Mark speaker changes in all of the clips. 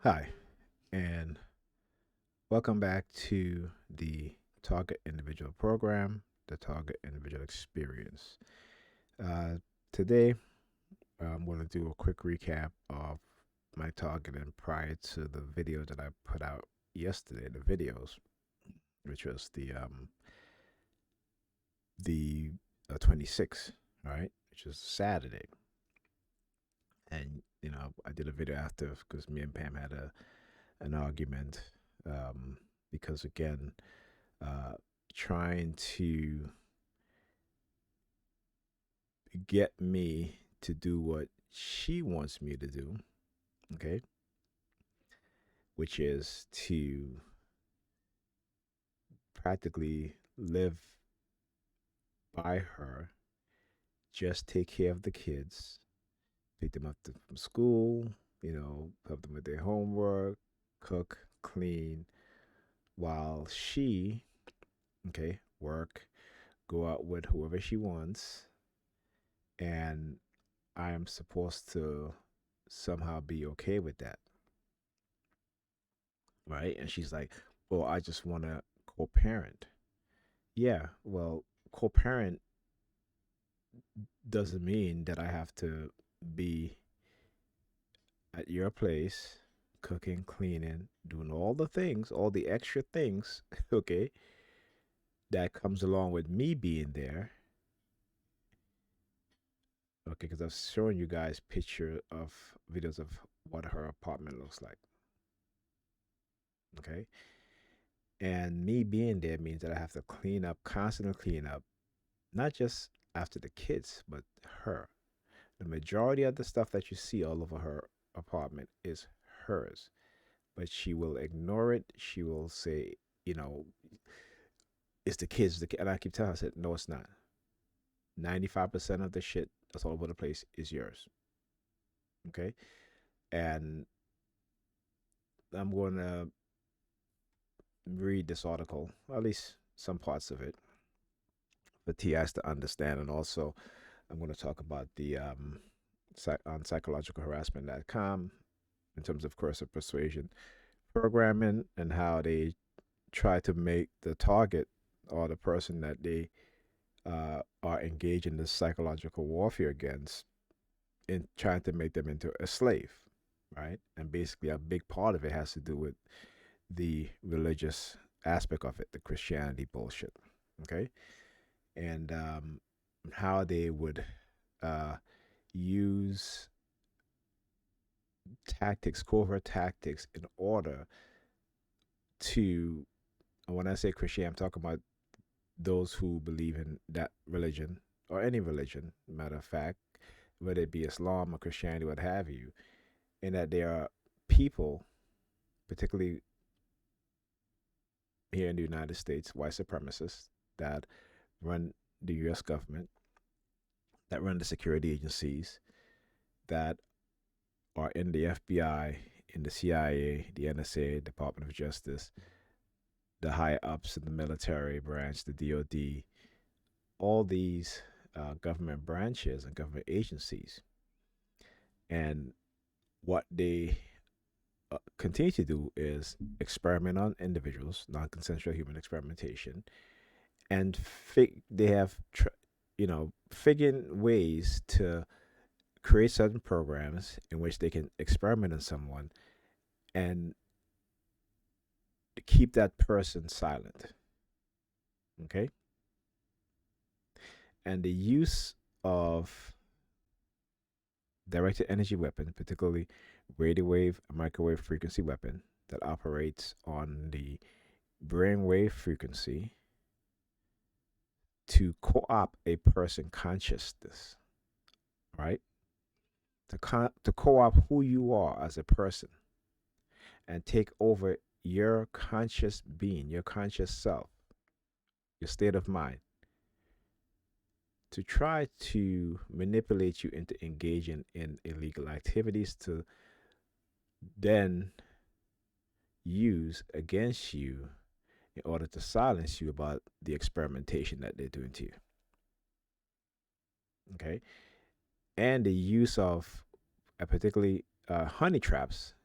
Speaker 1: Hi, and welcome back to the Target Individual Program, the Target Individual Experience. Uh, Today, I'm going to do a quick recap of my targeting prior to the video that I put out yesterday, the videos, which was the 26th, right, which is Saturday. And I did a video after because me and Pam had an argument because again, uh, trying to get me to do what she wants me to do, okay, which is to practically live by her, just take care of the kids, pick them up from school, help them with their homework, cook, clean, while she, okay, work, go out with whoever she wants, and I am supposed to somehow be okay with that, right? And she's like, well, I just want to co parent. Yeah, well, co parent doesn't mean that I have to be at your place, cooking, cleaning, doing all the things, all the extra things, okay, that comes along with me being there. Okay, because I've shown you guys picture of videos of what her apartment looks like. Okay. And me being there means that I have to clean up, constantly clean up, not just after the kids, but her. The majority of the stuff that you see all over her apartment is hers, but she will ignore it. She will say, you know, it's the kids. And I keep telling her, I said, no, it's not. 95% of the shit that's all over the place is yours. Okay. And I'm going to read this article, at least some parts of it, for T has to understand. And also, I'm going to talk about the on psychologicalharassment.com in terms of coercive persuasion programming and how they try to make the target or the person that they are engaged in this psychological warfare against in trying to make them into a slave, right? And basically, a big part of it has to do with the religious aspect of it, the Christianity bullshit, okay? And how they would uh, use tactics, covert tactics, in order to, and when I say Christian, I'm talking about those who believe in that religion or any religion, matter of fact, whether it be Islam or Christianity, what have you, and that there are people, particularly here in the United States, white supremacists that run the US government, that run the security agencies, that are in the FBI, in the CIA, the NSA, Department of Justice, the high ups in the military branch, the DoD, all these government branches and government agencies. And what they continue to do is experiment on individuals, non-consensual human experimentation, and they have figured ways to create certain programs in which they can experiment on someone and keep that person silent. Okay, and the use of directed energy weapon, particularly radio wave, microwave frequency weapon that operates on the brainwave frequency to co-opt a person consciousness, right? To co-opt who you are as a person and take over your conscious being, your conscious self, your state of mind, to try to manipulate you into engaging in illegal activities to then use against you in order to silence you about the experimentation that they're doing to you. Okay. And the use of particularly honey traps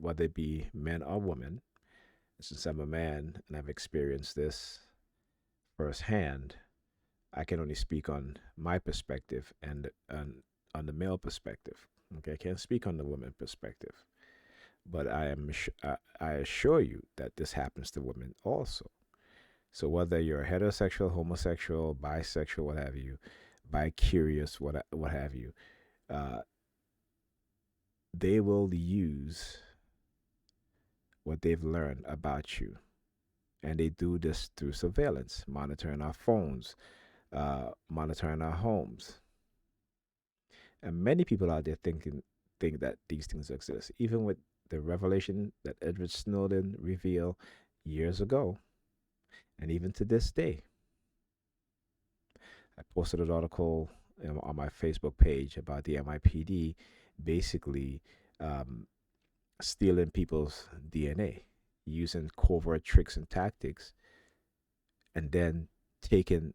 Speaker 1: whether it be men or women. Since I'm a man and I've experienced this firsthand, I can only speak on my perspective and on the male perspective. Okay, I can't speak on the woman perspective, but I assure you that this happens to women also. So whether you're heterosexual, homosexual, bisexual, what have you, bi-curious, what have you, uh, they will use what they've learned about you, and they do this through surveillance, monitoring our phones, monitoring our homes. And many people out there think that these things exist, even with the revelation that Edward Snowden revealed years ago, and even to this day. I posted an article on my Facebook page about the MIPD basically um, stealing people's DNA using covert tricks and tactics, and then taking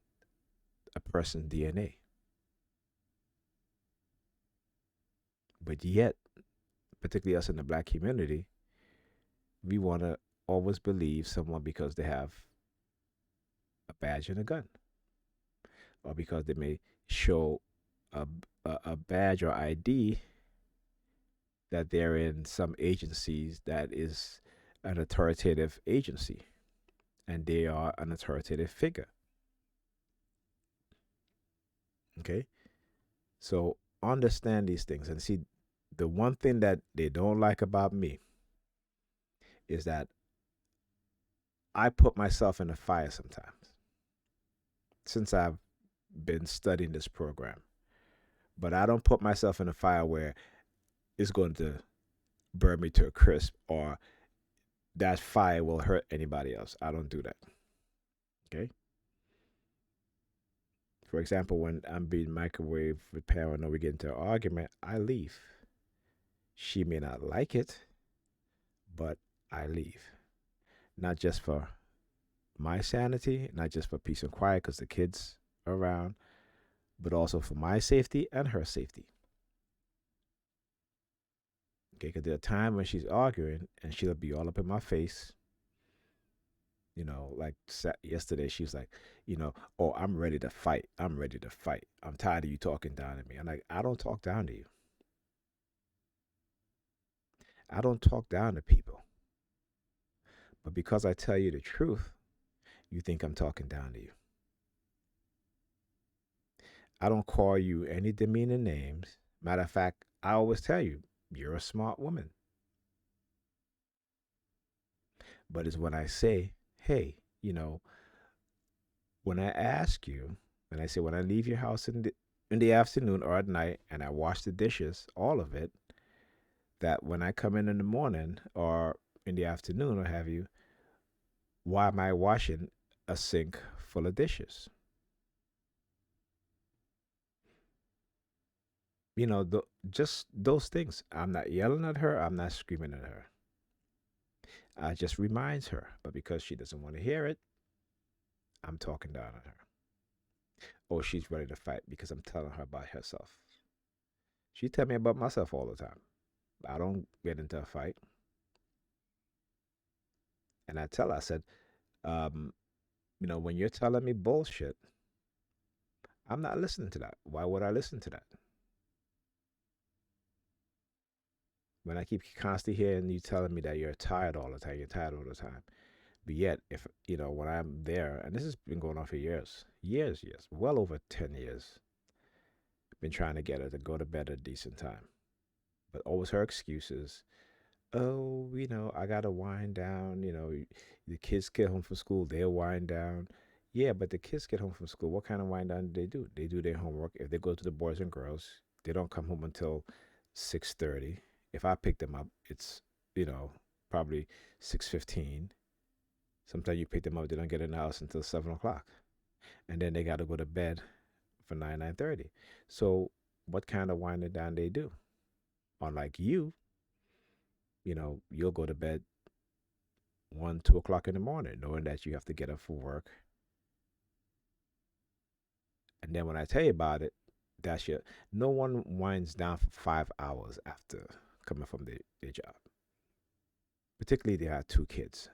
Speaker 1: a person's DNA. But yet, particularly us in the black community, we want to always believe someone because they have a badge and a gun, or because they may show a, a badge or ID that they're in some agencies that is an authoritative agency and they are an authoritative figure. Okay. So understand these things and see, the one thing that they don't like about me is that I put myself in the fire sometimes since I've been studying this program. But I don't put myself in a fire where it's going to burn me to a crisp or that fire will hurt anybody else. I don't do that. Okay. For example, when I'm being microwave with Pam or we get into an argument, I leave. She may not like it, but I leave. Not just for my sanity, not just for peace and quiet because the kids are around, but also for my safety and her safety. Okay, because there are times when she's arguing and she'll be all up in my face. Like yesterday, she was like, oh, I'm ready to fight. I'm ready to fight. I'm tired of you talking down to me. I'm like, I don't talk down to you. I don't talk down to people. But because I tell you the truth, you think I'm talking down to you. I don't call you any demeaning names. Matter of fact, I always tell you, you're a smart woman. But it's when I say, hey, when I ask you, and I say, when I leave your house in the afternoon or at night and I wash the dishes, all of it, that when I come in the morning or in the afternoon or have you, why am I washing a sink full of dishes? Just those things. I'm not yelling at her. I'm not screaming at her. I just reminds her. But because she doesn't want to hear it, I'm talking down at her. Or she's ready to fight because I'm telling her about herself. She tell me about myself all the time. I don't get into a fight. And I tell her, I said, um, when you're telling me bullshit, I'm not listening to that. Why would I listen to that? When I keep constantly hearing you telling me that you're tired all the time, you're tired all the time. But yet, if when I'm there, and this has been going on for years, years, well over 10 years, I've been trying to get her to go to bed at a decent time. But always her excuses. Oh, I gotta wind down. The kids get home from school, they'll wind down. Yeah, but the kids get home from school. What kind of wind down do they do? They do their homework. If they go to the boys and girls, they don't come home until 6:30. If I pick them up, it's you know probably 6:15. Sometimes you pick them up, they don't get in the house until 7 o'clock, and then they got to go to bed for 9:30. So what kind of winding down they do? Unlike you, you'll go to bed 1, 2 o'clock in the morning, knowing that you have to get up for work. And then when I tell you about it, that's your no one winds down for 5 hours after coming from their job. particularly they have two kids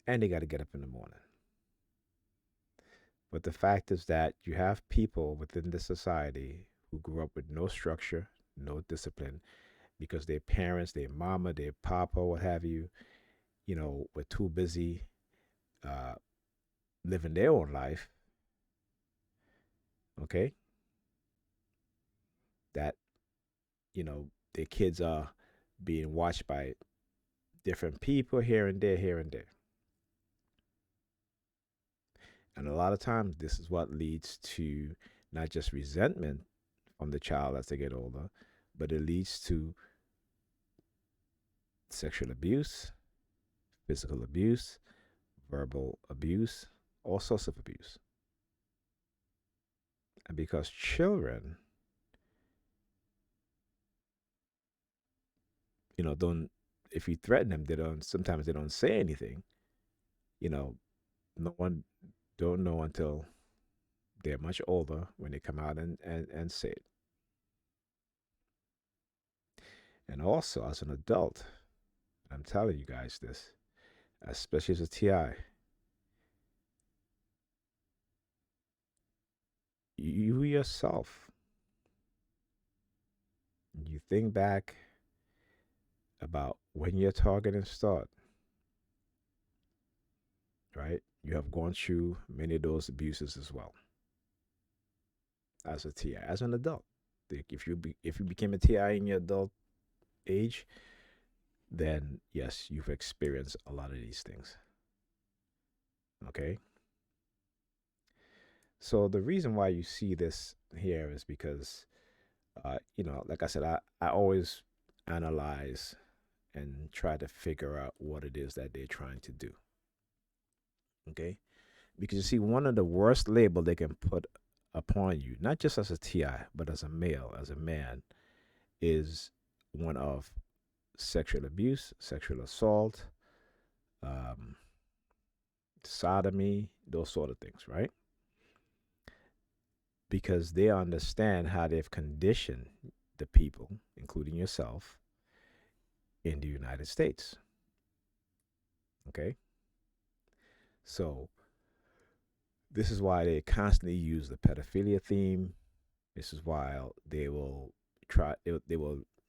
Speaker 1: and they got to get up in the morning. But the fact is that you have people within the society who grew up with no structure, no discipline, because their parents, their mama, their papa, what have you, were too busy uh, living their own life. Okay, that their kids are being watched by different people here and there, here and there. And a lot of times, this is what leads to not just resentment from the child as they get older, but it leads to sexual abuse, physical abuse, verbal abuse, all sorts of abuse. And because children, don't, if you threaten them, sometimes they don't say anything, you know, no one don't know until they're much older when they come out and say it. And also, as an adult, I'm telling you guys this, especially as a TI, you yourself, you think back about when your targeting start, right? You have gone through many of those abuses as well as a TI, as an adult. If you became a TI in your adult age, then yes, you've experienced a lot of these things. Okay. So the reason why you see this here is because, like I said, I always analyze and try to figure out what it is that they're trying to do. Okay. Because you see, one of the worst label they can put upon you, not just as a TI, but as a male, as a man, is one of sexual abuse, sexual assault, um, sodomy, those sort of things, right? Because they understand how they've conditioned the people, including yourself, in the United States. Okay? So, this is why they constantly use the pedophilia theme. This is why they will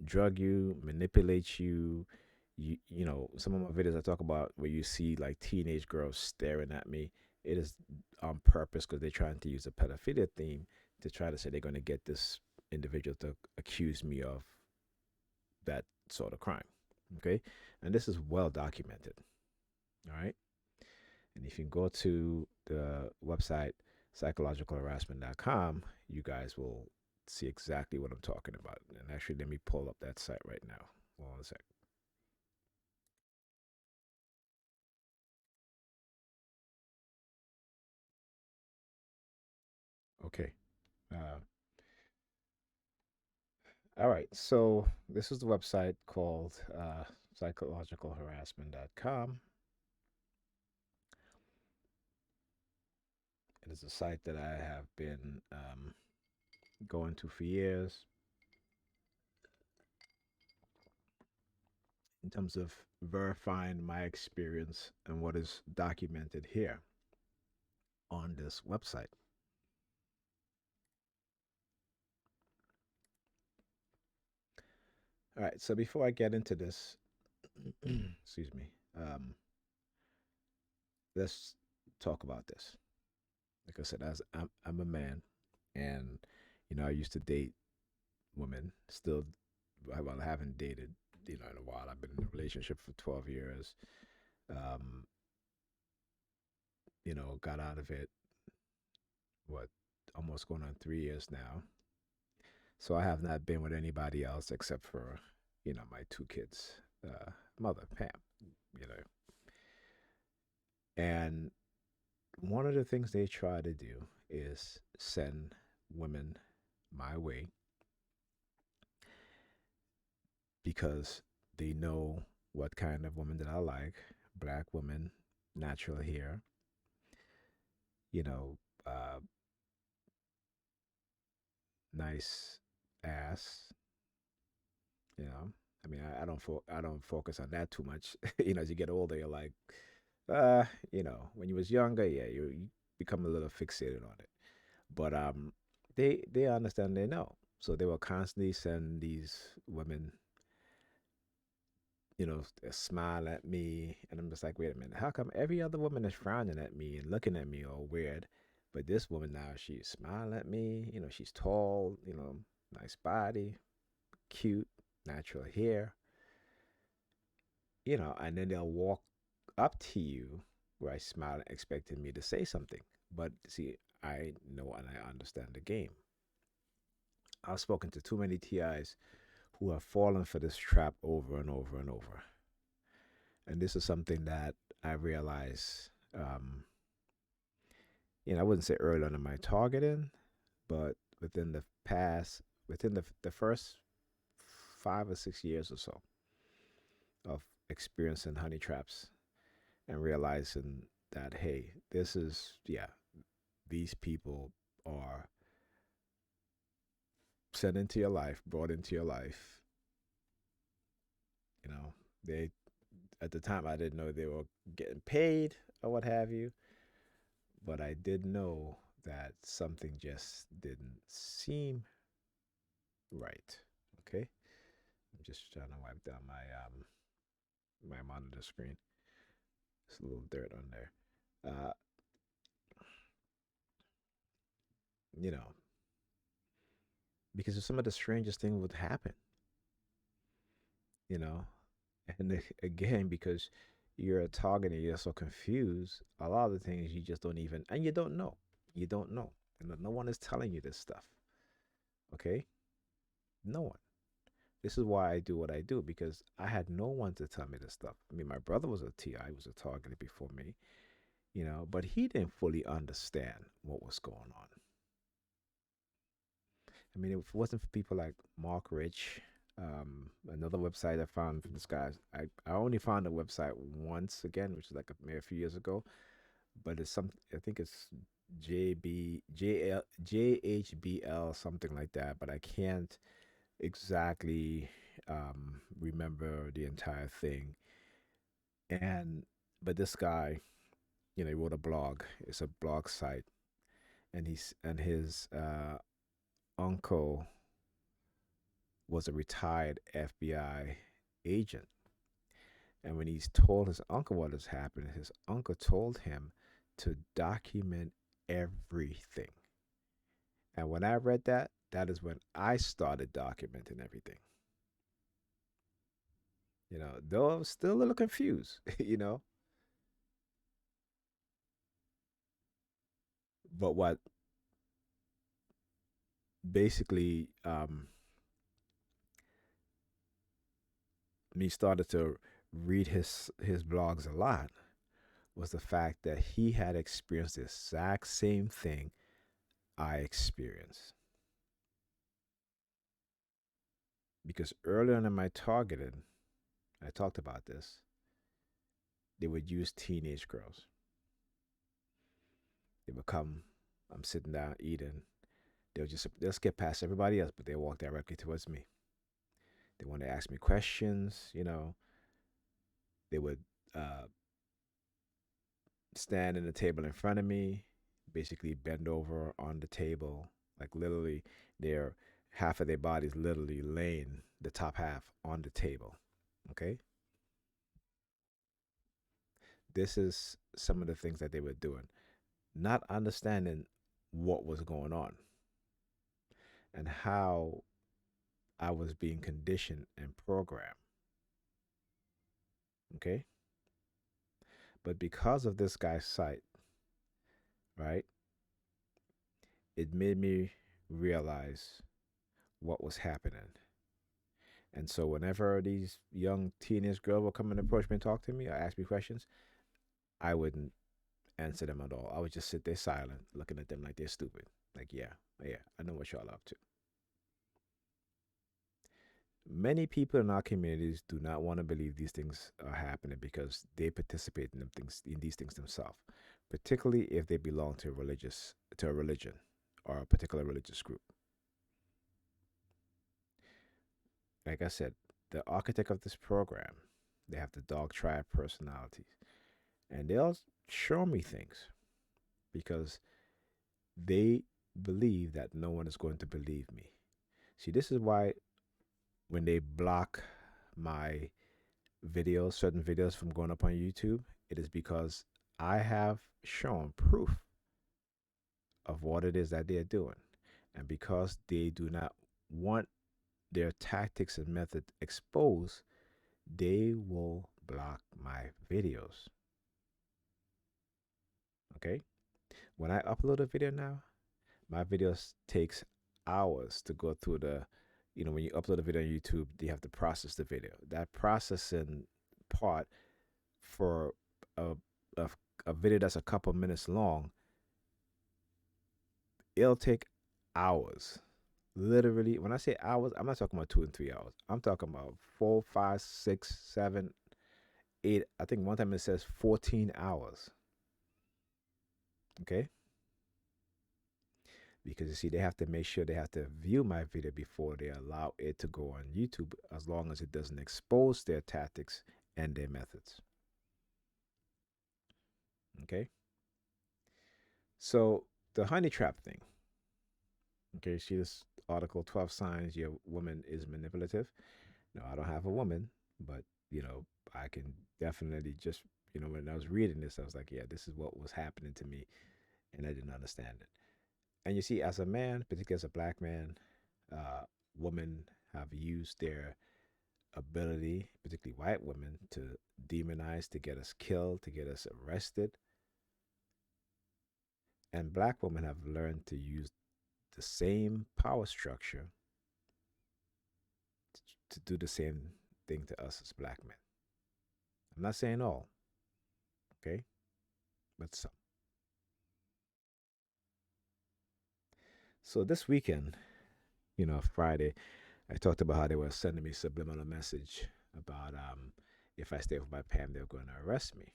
Speaker 1: drug you, manipulate you. Some of my videos I talk about where you see like teenage girls staring at me. It is on purpose because they're trying to use a pedophilia theme to try to say they're going to get this individual to accuse me of that sort of crime. Okay. And this is well documented. All right. And if you go to the website psychologicalharassment.com, you guys will see exactly what I'm talking about. And actually, let me pull up that site right now. Hold on a sec. Okay. Uh, all right. So this is the website called psychologicalharassment.com. It is a site that I have been going to for years in terms of verifying my experience and what is documented here on this website. All right. So before I get into this, excuse me, let's talk about this. Like I said, as I'm a man, and I used to date women. Still, well, I haven't dated in a while. I've been in a relationship for 12 years. Um, got out of it. What, almost going on 3 years now. So I have not been with anybody else except for my two kids, mother Pam. You know, and one of the things they try to do is send women my way because they know what kind of woman that I like. Black woman, natural hair, you know, uh, nice ass, you know. I don't focus on that too much. As you get older, you're like, uh, when you was younger, yeah, you become a little fixated on it. But they understand, they know. So they will constantly send these women, smile at me, and I'm just like, wait a minute, how come every other woman is frowning at me and looking at me all weird, but this woman now she's smiling at me. She's tall, nice body, cute, natural hair, and then they'll walk up to you where I smile, expecting me to say something. But see, I know and I understand the game. I've spoken to too many TIs who have fallen for this trap over and over and over. And this is something that I realized, I wouldn't say early on in my targeting, but within the first 5 or 6 years or so of experiencing honey traps and realizing that, hey, these people are sent into your life, brought into your life. You know, they at the time I didn't know they were getting paid or what have you, but I did know that something just didn't seem right. Okay, I'm just trying to wipe down my monitor screen. There's a little dirt on there. Uh, you know, because of some of the strangest things would happen. You know, and again, because you're a target and you're so confused, a lot of the things you just don't even, and you don't know. You don't know. And no one is telling you this stuff. Okay? No one. This is why I do what I do, because I had no one to tell me this stuff. I mean, my brother was a TI, he was a target before me, but he didn't fully understand what was going on. I mean, if it wasn't for people like Mark Rich, another website I found from this guy, I only found the website once again, which is like maybe a few years ago, but it's some, I think it's JHBL, something like that, but I can't exactly remember the entire thing. And, but this guy, he wrote a blog, it's a blog site, and his uncle was a retired FBI agent. And when he's told his uncle what has happened, his uncle told him to document everything. And when I read that, that is when I started documenting everything. Though I was still a little confused, But what basically me started to read his blogs a lot was the fact that he had experienced the exact same thing I experienced. Because earlier in my targeting, I talked about this, they would use teenage girls. They would come, I'm sitting down eating. They'll skip past everybody else, but they walk directly towards me. They want to ask me questions, They would uh, stand in the table in front of me, basically bend over on the table, like literally their half of their bodies literally laying the top half on the table. Okay? This is some of the things that they were doing, not understanding what was going on and how I was being conditioned and programmed. Okay? But because of this guy's site, right, it made me realize what was happening. And so whenever these young teenage girls would come and approach me and talk to me or ask me questions, I wouldn't answer them at all. I would just sit there silent, looking at them like they're stupid. Like, yeah, yeah, I know what y'all up to. Many people in our communities do not want to believe these things are happening because they participate in these things themselves, particularly if they belong to a religion or a particular religious group. Like I said, the architect of this program, they have the dog triad personalities, and they'll show me things because they believe that no one is going to believe me. See, this is why when they block my videos, certain videos from going up on YouTube, it is because I have shown proof of what it is that they're doing. And because they do not want their tactics and method exposed, they will block my videos. Okay? When I upload a video now, my videos takes hours to go through the, when you upload a video on YouTube, you have to process the video. That processing part for a, a, a video that's a couple minutes long, it'll take hours. Literally, when I say hours, I'm not talking about 2 and 3 hours. I'm talking about 4, 5, 6, 7, 8. I think one time it says 14 hours. Okay? Because you see, they have to make sure they have to view my video before they allow it to go on YouTube, as long as it doesn't expose their tactics and their methods. Okay? So, the honey trap thing. Okay, see this article 12 signs your woman is manipulative. No, I don't have a woman, but I can definitely just, when I was reading this, I was like, yeah, this is what was happening to me, and I didn't understand it. And you see, as a man, particularly as a black man, uh, women have used their ability, particularly white women, to demonize, to get us killed, to get us arrested. And black women have learned to use the same power structure to do the same thing to us as black men. I'm not saying all, okay, but some. So this weekend, Friday, I talked about how they were sending me subliminal message about if I stay with my Pam, they're going to arrest me.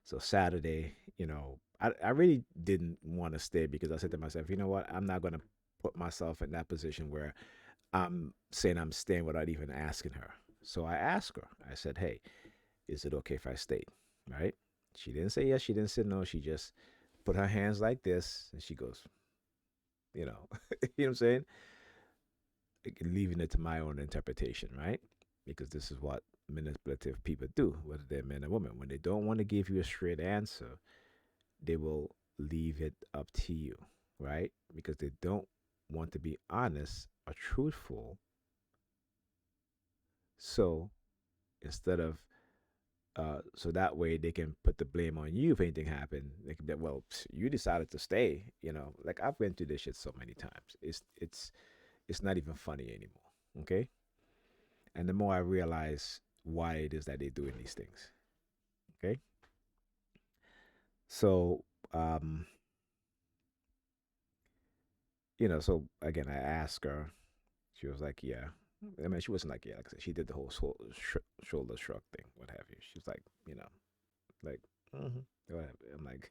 Speaker 1: So Saturday, I really didn't want to stay because I said to myself, you know what, I'm not going to put myself in that position where I'm saying I'm staying without even asking her. So I asked her. I said, hey, is it okay if I stay? Right? She didn't say yes. She didn't say no. She just put her hands like this and she goes, you know, you know what I'm saying? Leaving it to my own interpretation, right? Because this is what manipulative people do, whether they're men or women. When they don't want to give you a straight answer, they will leave it up to you, right? Because they don't want to be honest or truthful. So instead of so that way they can put the blame on you if anything happened. They can be, well, you decided to stay. Like I've been through this shit so many times. It's not even funny anymore. Okay, and the more I realize why it is that they're doing these things. Okay, so um, so again, I asked her. She was like, "Yeah." I mean, she wasn't like, "Yeah," like I said, she did the whole shoulder shrug thing, what have you. She's like, like, whatever. I'm like,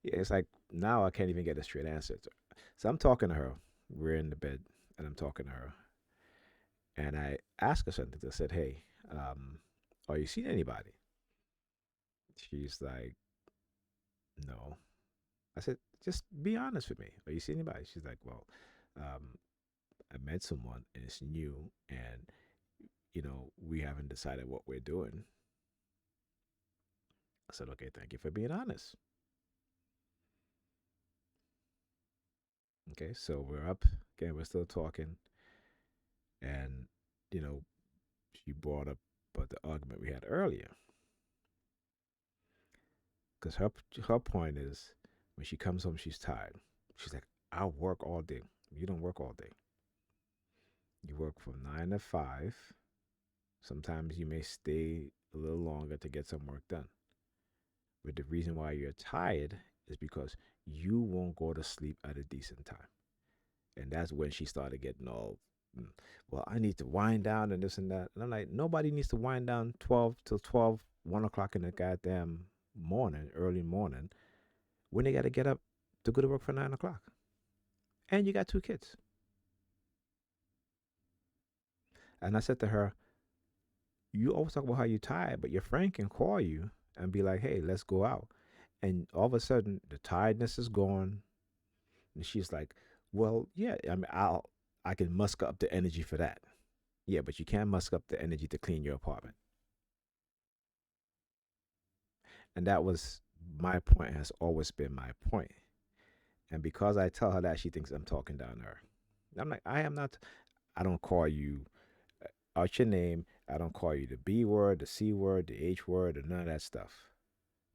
Speaker 1: yeah, it's like now I can't even get a straight answer. So I'm talking to her. We're in the bed, and I'm talking to her, and I asked her something. I said, "Hey, are you seeing anybody?" She's like, "No." I said, "Just be honest with me. Are you seeing anybody?" She's like, "Well, um, I met someone, and it's new, and we haven't decided what we're doing." I said, "Okay, thank you for being honest." Okay, so we're up again. We're still talking, and you know, she brought up about the argument we had earlier. Because her point is when she comes home, she's tired. She's like, I work all day. You don't work all day. You work from 9 to 5. Sometimes you may stay a little longer to get some work done. But the reason why you're tired is because you won't go to sleep at a decent time. And that's when she started getting all, well, I need to wind down and this and that. And I'm like, nobody needs to wind down 12 till 12, 1 o'clock in the goddamn morning, early morning, when they got to get up to go to work for 9 o'clock. And you got 2 kids. And I said to her, you always talk about how you're tired, but your friend can call you and be like, hey, let's go out. And all of a sudden, the tiredness is gone. And she's like, well, yeah, I mean, I can muster up the energy for that. Yeah, but you can't muster up the energy to clean your apartment. And that was my point, has always been my point. And because I tell her that, she thinks I'm talking down to her. I'm like, I am not. I don't call you out your name. I don't call you the B word, the C word, the H word, or none of that stuff.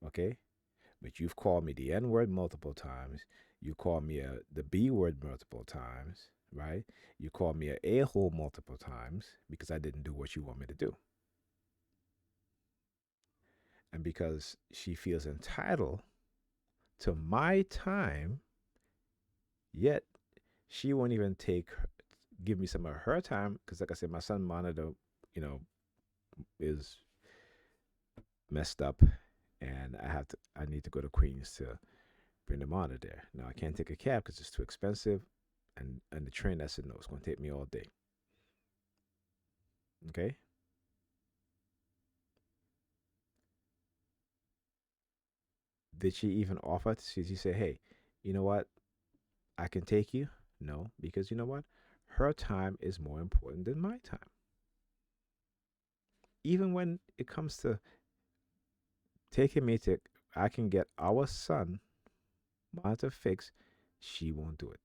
Speaker 1: Okay? But you've called me the N word multiple times. You called me the B word multiple times, right? You called me a hole multiple times because I didn't do what you want me to do. And because she feels entitled to my time, yet she won't even give me some of her time. Because, like I said, my son monitor, you know, is messed up, and I need to go to Queens to bring the monitor there. Now I can't take a cab because it's too expensive, and the train, I said no, it's going to take me all day. Okay, did she even offer? Did she say, hey, you know what? I can take you? No, because you know what? Her time is more important than my time. Even when it comes to taking me to, I can get our son monitor fixed, she won't do it.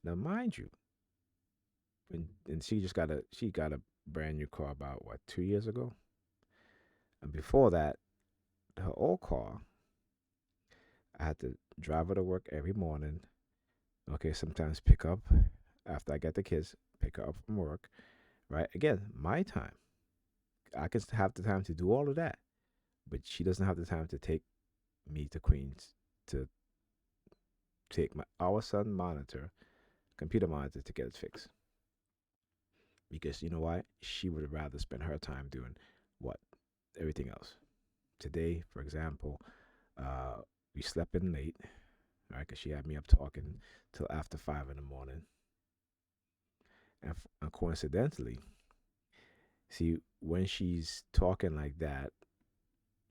Speaker 1: Now, mind you, and she got a brand new car about what 2 years ago, and before that, her old car, I had to drive her to work every morning. Okay, sometimes pick up after I get the kids, pick her up from work. Right, again, my time. I can have the time to do all of that, but she doesn't have the time to take me to Queens to take our son monitor, computer monitor, to get it fixed. Because you know why? She would rather spend her time doing what? Everything else. Today, for example, uh, we slept in late, right? Because she had me up talking till after 5 in the morning. And coincidentally, see, when she's talking like that,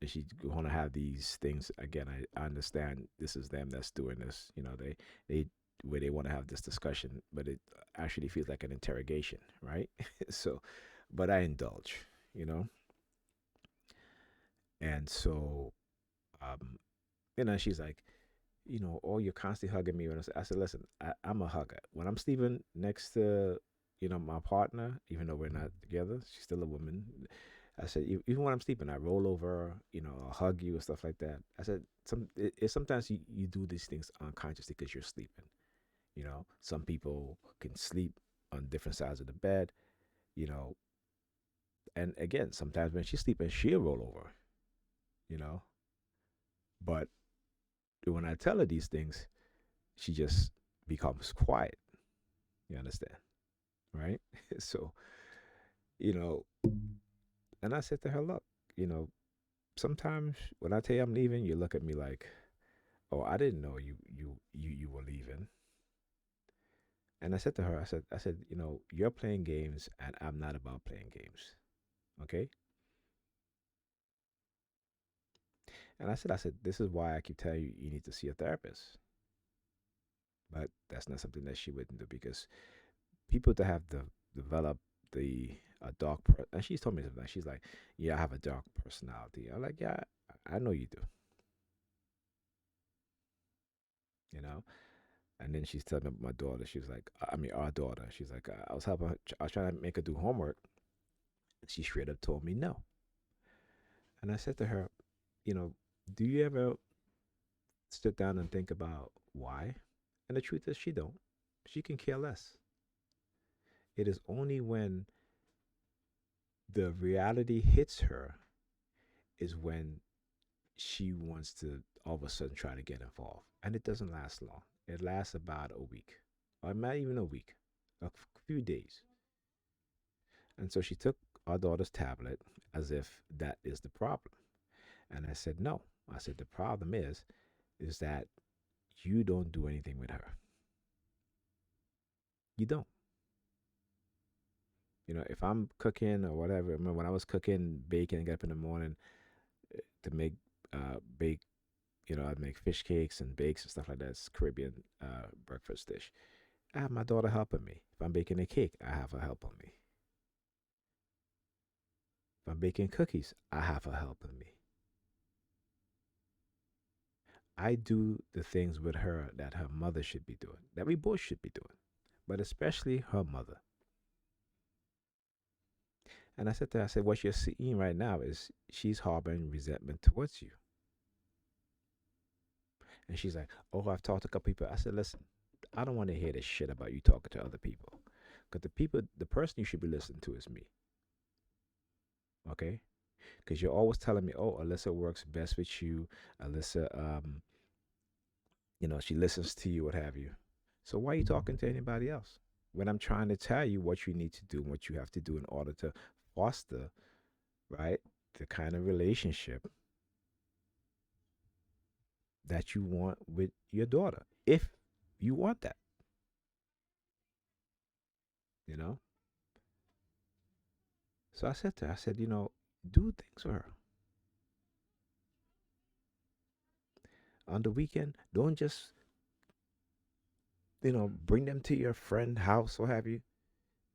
Speaker 1: and she's going to have these things again. I understand this is them that's doing this. They where they want to have this discussion, but it actually feels like an interrogation, right? So, but I indulge, you know, and so, um, she's like, oh, you're constantly hugging me. And I said, listen, I'm a hugger. When I'm sleeping next to, my partner, even though we're not together, she's still a woman. I said, even when I'm sleeping, I roll over, I'll hug you and stuff like that. I said, sometimes you do these things unconsciously because you're sleeping. Some people can sleep on different sides of the bed, you know, and again, sometimes when she's sleeping, she'll roll over, you know, but when I tell her these things, she just becomes quiet. You understand? Right? So, you know, and I said to her, look, you know, sometimes when I tell you I'm leaving, you look at me like, oh, I didn't know you were leaving. And I said to her, I said, you're playing games and I'm not about playing games. Okay? And I said, this is why I keep telling you you need to see a therapist. But that's not something that she wouldn't do because people that have developed the and she's told me something. She's like, yeah, I have a dark personality. I'm like, yeah, I know you do. You know. And then she's telling me about my daughter. She's like, I mean, our daughter. She's like, I was helping her. I was trying to make her do homework. And she straight up told me no. And I said to her, you know, do you ever sit down and think about why? And the truth is, she don't. She can care less. It is only when the reality hits her is when she wants to all of a sudden try to get involved. And it doesn't last long. It lasts about a week, or not even a week, a few days. And so she took our daughter's tablet as if that is the problem. And I said, no. I said, the problem is that you don't do anything with her. You don't. If I'm cooking or whatever, I remember when I was cooking, baking, and get up in the morning to make bake. I'd make fish cakes and bakes and stuff like that. It's Caribbean breakfast dish. I have my daughter helping me. If I'm baking a cake, I have her helping me. If I'm baking cookies, I have her helping me. I do the things with her that her mother should be doing, that we both should be doing, but especially her mother. And I said to her, I said, what you're seeing right now is she's harboring resentment towards you. And she's like, oh, I've talked to a couple people. I said, listen, I don't want to hear this shit about you talking to other people. Because the person you should be listening to is me. Okay? Because you're always telling me, oh, Alyssa works best with you. Alyssa, she listens to you, what have you. So why are you talking to anybody else? When I'm trying to tell you what you need to do and what you have to do in order to foster, right, the kind of relationship that you want with your daughter, if you want that, you know? So I said to her, I said, do things for her. On the weekend, don't just, bring them to your friend house, what have you.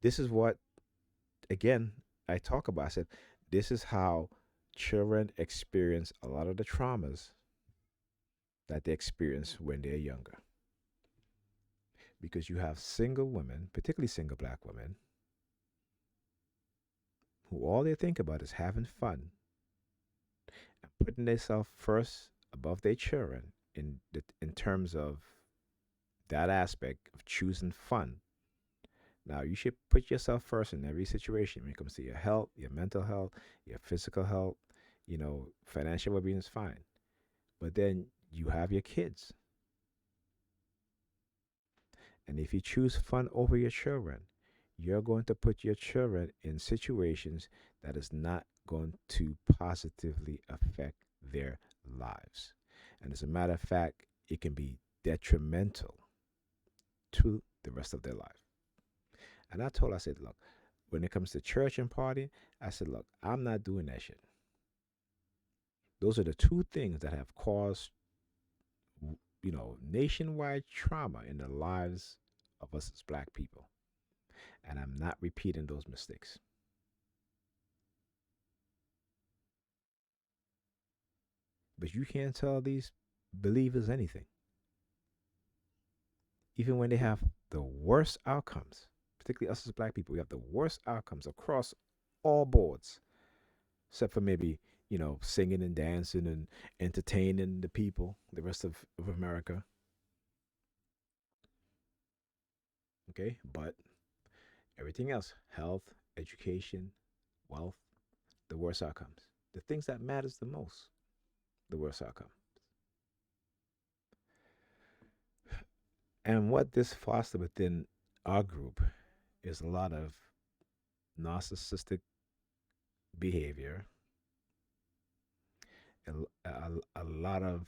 Speaker 1: This is what, again, I talk about. I said, this is how children experience a lot of the traumas that they experience when they're younger. Because you have single women, particularly single black women, who all they think about is having fun and putting themselves first above their children in terms of that aspect of choosing fun. Now, you should put yourself first in every situation when it comes to your health, your mental health, your physical health. Financial well being is fine. But then you have your kids. And if you choose fun over your children, you're going to put your children in situations that is not going to positively affect their lives. And as a matter of fact, it can be detrimental to the rest of their life. And I said, look, when it comes to church and partying, I said, look, I'm not doing that shit. Those are the two things that have caused, nationwide trauma in the lives of us as black people. And I'm not repeating those mistakes. But you can't tell these believers anything, even when they have the worst outcomes. Particularly us as black people, we have the worst outcomes across all boards, except for maybe singing and dancing and entertaining the people, the rest of America. Okay, but everything else, health, education, wealth, the worst outcomes. The things that matters the most, the worst outcome. And what this fostered within our group is a lot of narcissistic behavior, a lot of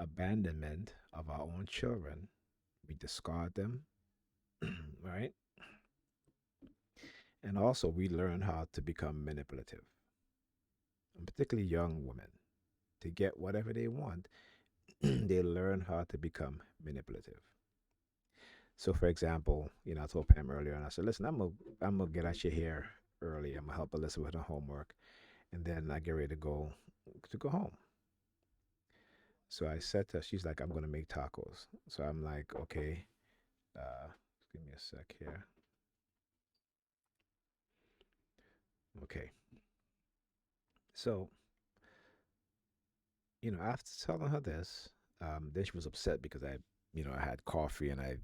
Speaker 1: abandonment of our own children. We discard them, right? And also, we learn how to become manipulative, and particularly young women. To get whatever they want, they learn how to become manipulative. So, for example, I told Pam earlier, and I said, "Listen, I'm gonna get at your hair early. I'm gonna help Alyssa with her homework, and then I get ready to go home." So I said to her, she's like, "I'm gonna make tacos." So I'm like, "Okay, uh, give me a sec here." Okay. So after telling her this, then she was upset because I had coffee and I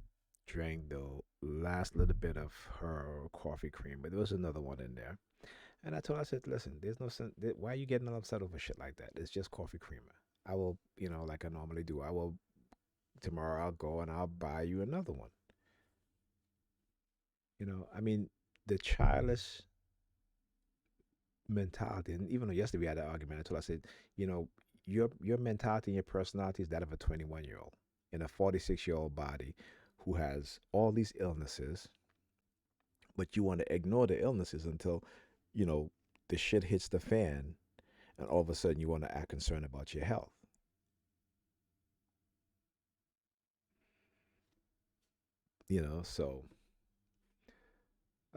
Speaker 1: drank the last little bit of her coffee cream, but there was another one in there. And I told her, I said, listen, there's no sense. Why are you getting all upset over shit like that? It's just coffee creamer. I will, like I normally do, tomorrow I'll go and I'll buy you another one. I mean, the childish mentality, and even though yesterday we had an argument, I told her, I said, you know, your mentality and your personality is that of a 21-year-old in a 46-year-old body who has all these illnesses, but you want to ignore the illnesses until, you know, the shit hits the fan, and all of a sudden you want to act concerned about your health. So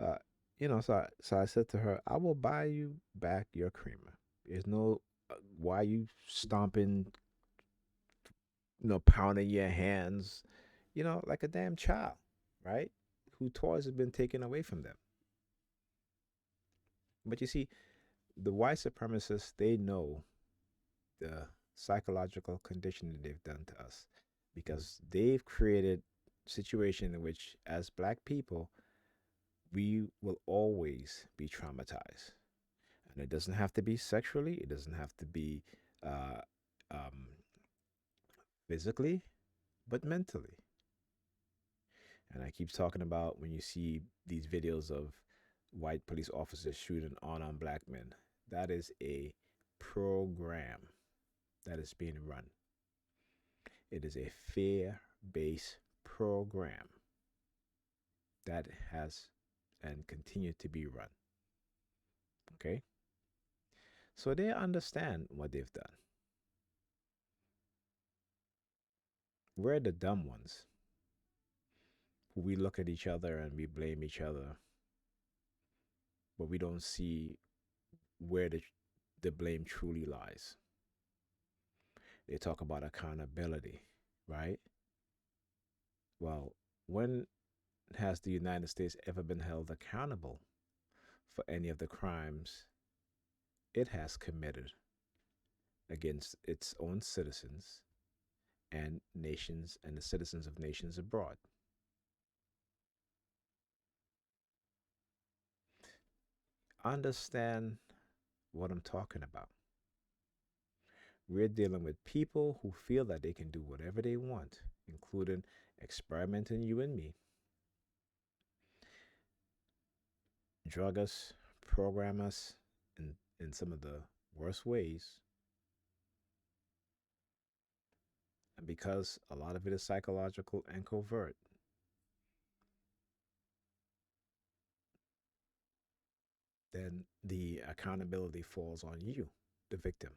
Speaker 1: uh, so I said to her, I will buy you back your creamer. There's no why you stomping, pounding your hands, like a damn child, right? Who toys have been taken away from them. But you see, the white supremacists, they know the psychological conditioning they've done to us because they've created a situation in which, as black people, we will always be traumatized. And it doesn't have to be sexually, it doesn't have to be uh, um, physically, but mentally. And I keep talking about when you see these videos of white police officers shooting on black men, that is a program that is being run. It is a fear based program that has and continue to be run. Okay? So they understand what they've done. We're the dumb ones who we look at each other and we blame each other, but we don't see where the blame truly lies. They talk about accountability, right? Well, when has the United States ever been held accountable for any of the crimes it has committed against its own citizens and nations and the citizens of nations abroad? Understand what I'm talking about. We're dealing with people who feel that they can do whatever they want, including experimenting you and me, drug us, program us in some of the worst ways. And because a lot of it is psychological and covert, then the accountability falls on you, the victim.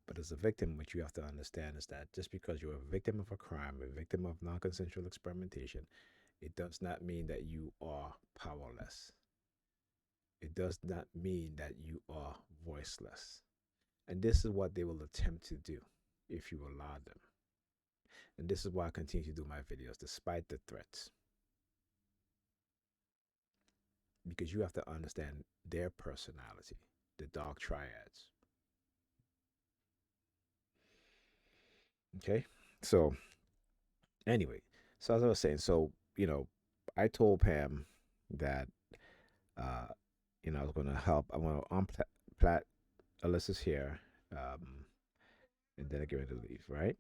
Speaker 1: But as a victim, what you have to understand is that just because you're a victim of a crime, a victim of non consensual experimentation, it does not mean that you are powerless. It does not mean that you are voiceless. And this is what they will attempt to do if you allow them. And this is why I continue to do my videos despite the threats. Because you have to understand their personality, the dark triads. Okay? So, anyway, so as I was saying, I told Pam that, uh, I was going to help. I want to unplat Alyssa's hair, and then I get ready to leave, right?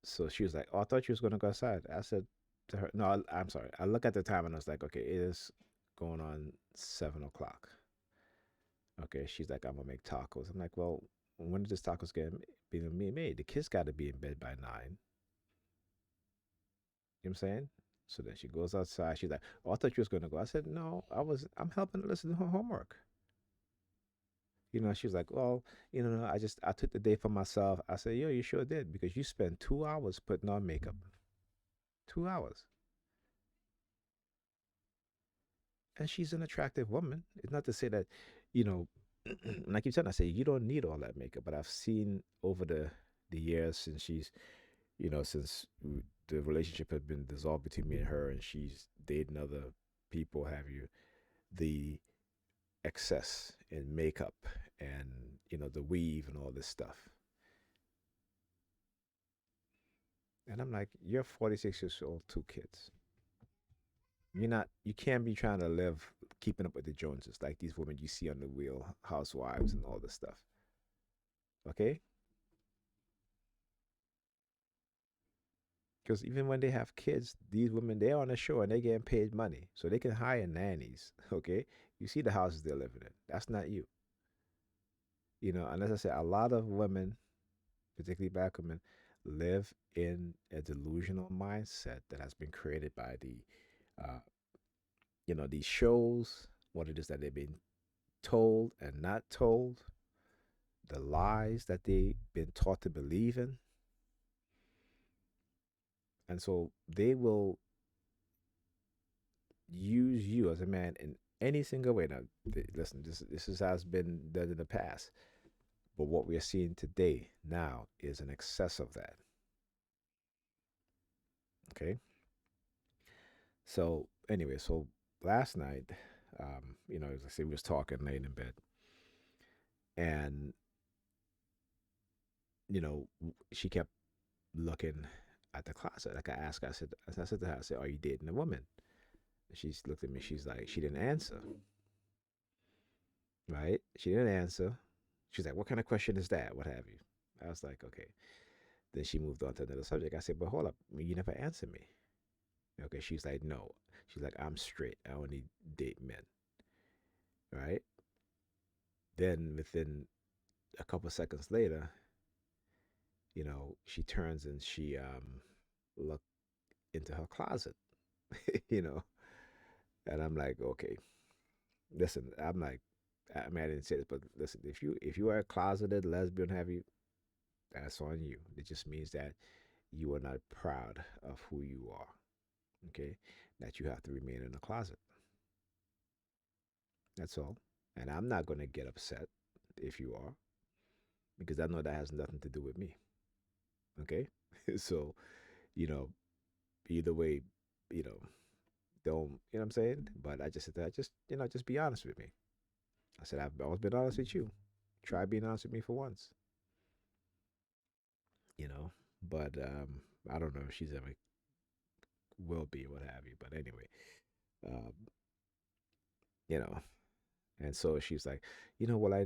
Speaker 1: So she was like, "Oh, I thought you was gonna go outside." I said to her, "No, I'm sorry." I look at the time and I was like, "Okay, it is going on 7 o'clock." Okay, she's like, "I'm gonna make tacos." I'm like, "Well, when did this tacos get being made? The kids got to be in bed by 9." You know what I'm saying? So then she goes outside. She's like, "Oh, I thought you was gonna go." I said, "No, I'm helping her listen to her homework." She was like, "Well, I took the day for myself." I said, "Yo, you sure did because you spent 2 hours putting on makeup. 2 hours." And she's an attractive woman. It's not to say that, you know, and I keep telling her, I say, you don't need all that makeup. But I've seen over the years since the relationship had been dissolved between me and her and she's dating other people, have you, the excess in makeup and, the weave and all this stuff. And I'm like, you're 46 years old, 2 kids. You can't be trying to live keeping up with the Joneses like these women you see on the wheel, housewives and all this stuff. Okay? Because even when they have kids, these women they're on the show and they're getting paid money. So they can hire nannies. Okay? You see the houses they're living in. That's not you. And as I said, a lot of women, particularly black women, live in a delusional mindset that has been created by uh, these shows, what it is that they've been told and not told, the lies that they've been taught to believe in. And so they will use you as a man in any single way. Now, listen, has been done in the past, but what we are seeing today now is an excess of that. Okay. So anyway, so last night, as I say, we was talking late in bed, and she kept looking at the closet. Like I asked her, I said to her, I said, "Are you dating a woman?" And she looked at me. She's like, she didn't answer. Right? She didn't answer. She's like, "What kind of question is that? What have you?" I was like, "Okay." Then she moved on to another subject. I said, "But hold up, you never answered me." Okay. She's like, "No." She's like, "I'm straight. I only date men." Right? Then within a couple seconds later, she turns and she looked into her closet, you know, and I'm like, okay, listen, I'm like, I mean, I didn't say this, but listen, if you are a closeted lesbian, have you? That's on you. It just means that you are not proud of who you are. Okay, that you have to remain in the closet. That's all. And I'm not gonna get upset if you are, because I know that has nothing to do with me. Okay, so you know, either way, you know, don't you know what I'm saying? But I just said that just be honest with me. I said I've always been honest with you. Try being honest with me for once, you know. But I don't know if she's ever will be or what have you. But anyway, um, you know, and so she's like, well, I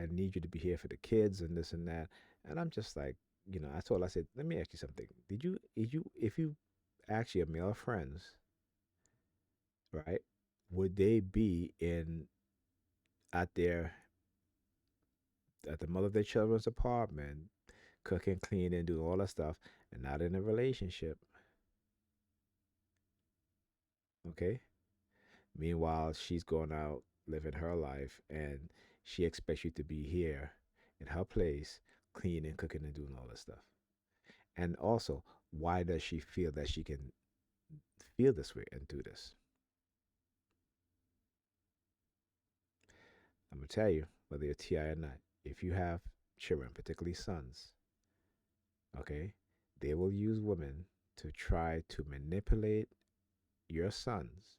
Speaker 1: need you to be here for the kids and this and that. And I'm just like, I told her, I said, let me ask you something. If you actually have male friends, right? Would they be in out there at the mother of their children's apartment, cooking, cleaning, doing all that stuff, and not in a relationship? Okay. Meanwhile, she's going out living her life, and she expects you to be here in her place, cleaning, cooking, and doing all this stuff. And also, why does she feel that she can feel this way and do this? I'm gonna tell you, whether you're TI or not, if you have children, particularly sons, okay, they will use women to try to manipulate your sons,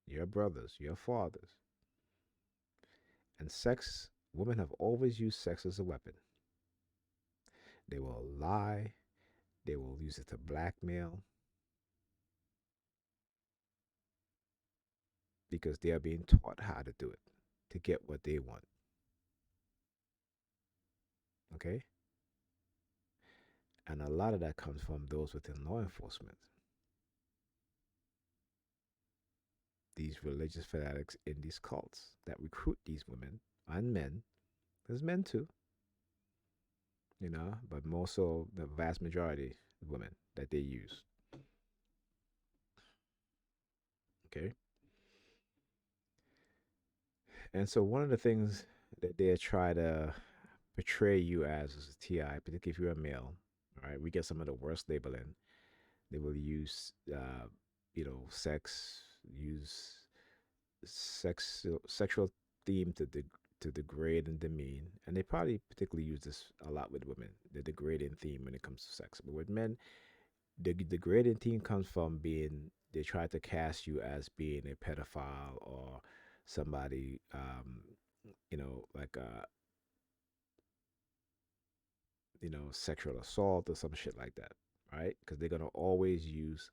Speaker 1: your brothers, your fathers. And sex, women have always used sex as a weapon. They will lie, they will use it to blackmail because they are being taught how to do it to get what they want. Okay? And a lot of that comes from those within law enforcement, these religious fanatics in these cults that recruit these women and men. There's men too, but more so the vast majority of women that they use. Okay. And so one of the things that they try to portray you as a TI, particularly if you're a male, all right, we get some of the worst labeling. They will use, sex, use sexual theme to degrade and demean, and they probably particularly use this a lot with women. The degrading theme when it comes to sex, but with men, the degrading theme comes from being they try to cast you as being a pedophile or somebody, like sexual assault or some shit like that, right? Because they're gonna always use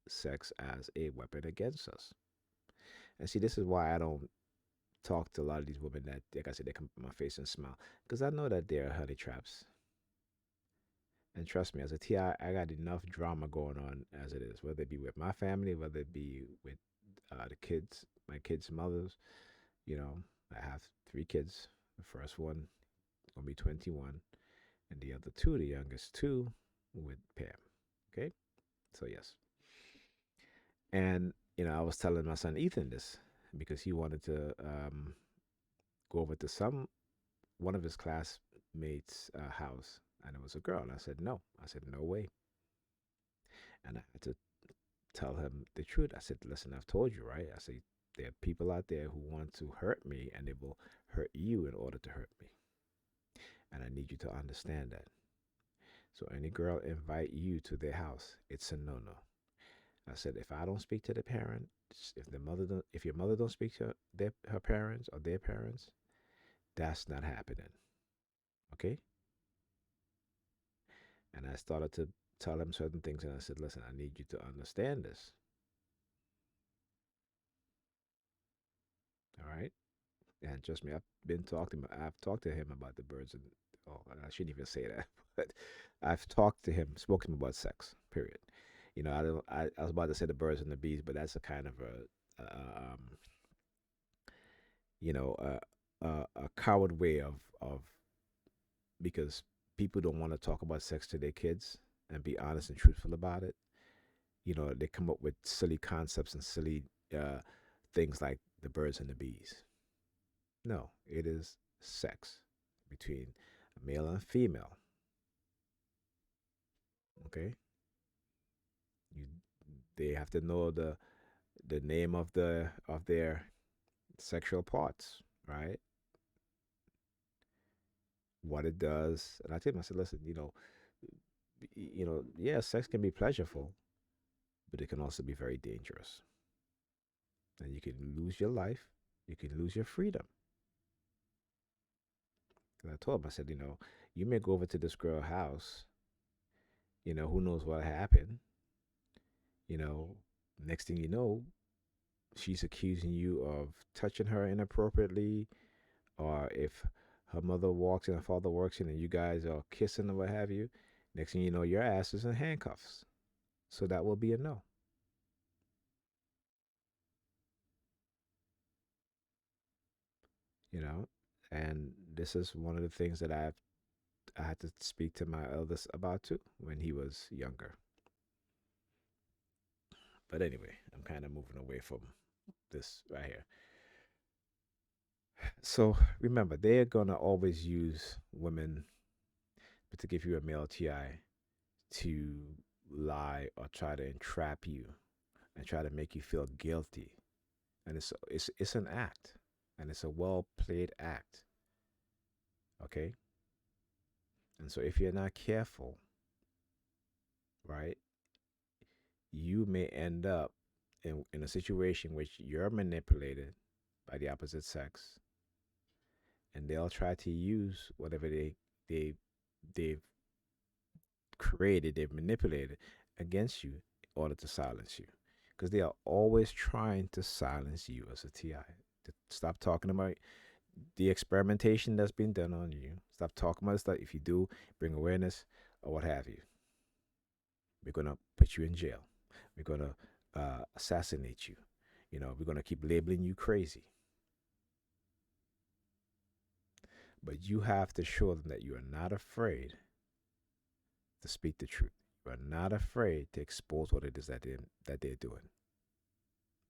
Speaker 1: sex as a weapon against us. And see, this is why I don't talk to a lot of these women that, like I said, they come up in my face and smile because I know that they're honey traps. And trust me, as a TI, I got enough drama going on as it is, whether it be with my family, whether it be with the kids, my kids' mothers. You know, I have three kids. The first one gonna be 21, and the other two, the youngest two, with Pam. Okay, so yes, and I was telling my son Ethan this because he wanted to go over to some one of his classmates' house, and it was a girl. And I said no. I said no way, and I had to tell him the truth. I said, listen, I've told you, right? I said there are people out there who want to hurt me, and they will hurt you in order to hurt me, and I need you to understand that. So any girl invite you to their house, it's a no no. I said if I don't speak to the parents, if your mother don't speak to her parents or their parents, that's not happening. Okay? And I started to tell him certain things, and I said, listen, I need you to understand this. All right? And trust me, I've talked to him about the birds, and oh, I shouldn't even say that, but I've talked to him, spoken to him about sex. Period. I don't. I was about to say the birds and the bees, but that's a kind of you know, a coward way of because people don't want to talk about sex to their kids and be honest and truthful about it. They come up with silly concepts and silly uh, things like the birds and the bees. No, it is sex between a male and a female. Okay, you they have to know the name of their sexual parts, right? What it does, and I told him, I said, listen, yeah, sex can be pleasureful, but it can also be very dangerous. And you can lose your life, you can lose your freedom. And I told him, I said, you may go over to this girl house, who knows what happened, you know, next thing you know, she's accusing you of touching her inappropriately, or if her mother walks in, her father walks in, and you guys are kissing or what have you, next thing you know, your ass is in handcuffs. So that will be a no, you know. And this is one of the things that I had to speak to my eldest about too when he was younger. But anyway, I'm kind of moving away from this right here. So remember, they're gonna always use women, but to give you a male TI, to lie or try to entrap you and try to make you feel guilty. And it's an act, and it's a well played act. Okay, and so if you're not careful, right, you may end up in a situation which you're manipulated by the opposite sex, and they'll try to use whatever they they've created, they've manipulated against you in order to silence you, because they are always trying to silence you as a TI. To stop talking about the experimentation that's been done on you. Stop talking about stuff. If you do, bring awareness or what have you. We're gonna put you in jail. We're gonna assassinate you. We're gonna keep labeling you crazy. But you have to show them that you are not afraid to speak the truth. You are not afraid to expose what it is that they're doing.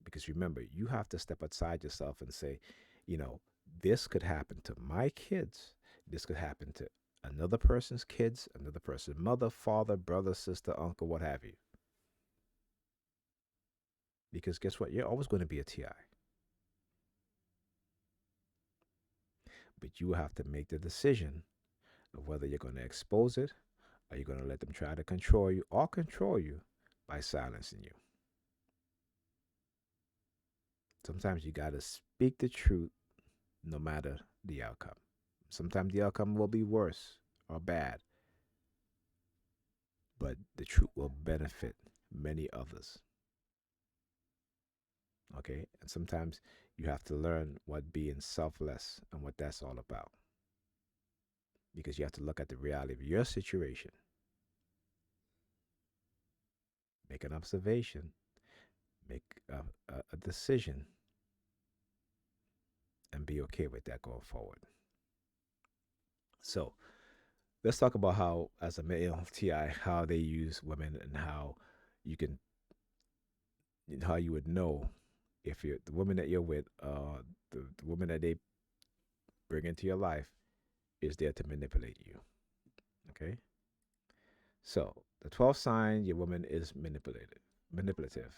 Speaker 1: Because remember, you have to step outside yourself and say, you know, this could happen to my kids. This could happen to another person's kids, another person's mother, father, brother, sister, uncle, what have you. Because guess what? You're always going to be a TI. But you have to make the decision of whether you're going to expose it or you're going to let them try to control you by silencing you. Sometimes you got to speak the truth no matter the outcome. Sometimes the outcome will be worse or bad, but the truth will benefit many others. Okay? And sometimes you have to learn what being selfless and what that's all about, because you have to look at the reality of your situation, make an observation, make a decision, and be okay with that going forward. So, Let's talk about how, as a male TI, how they use women and how you can, how you would know if you're the woman that you're with, the woman that they bring into your life is there to manipulate you. Okay. So the 12th sign, your woman is manipulative.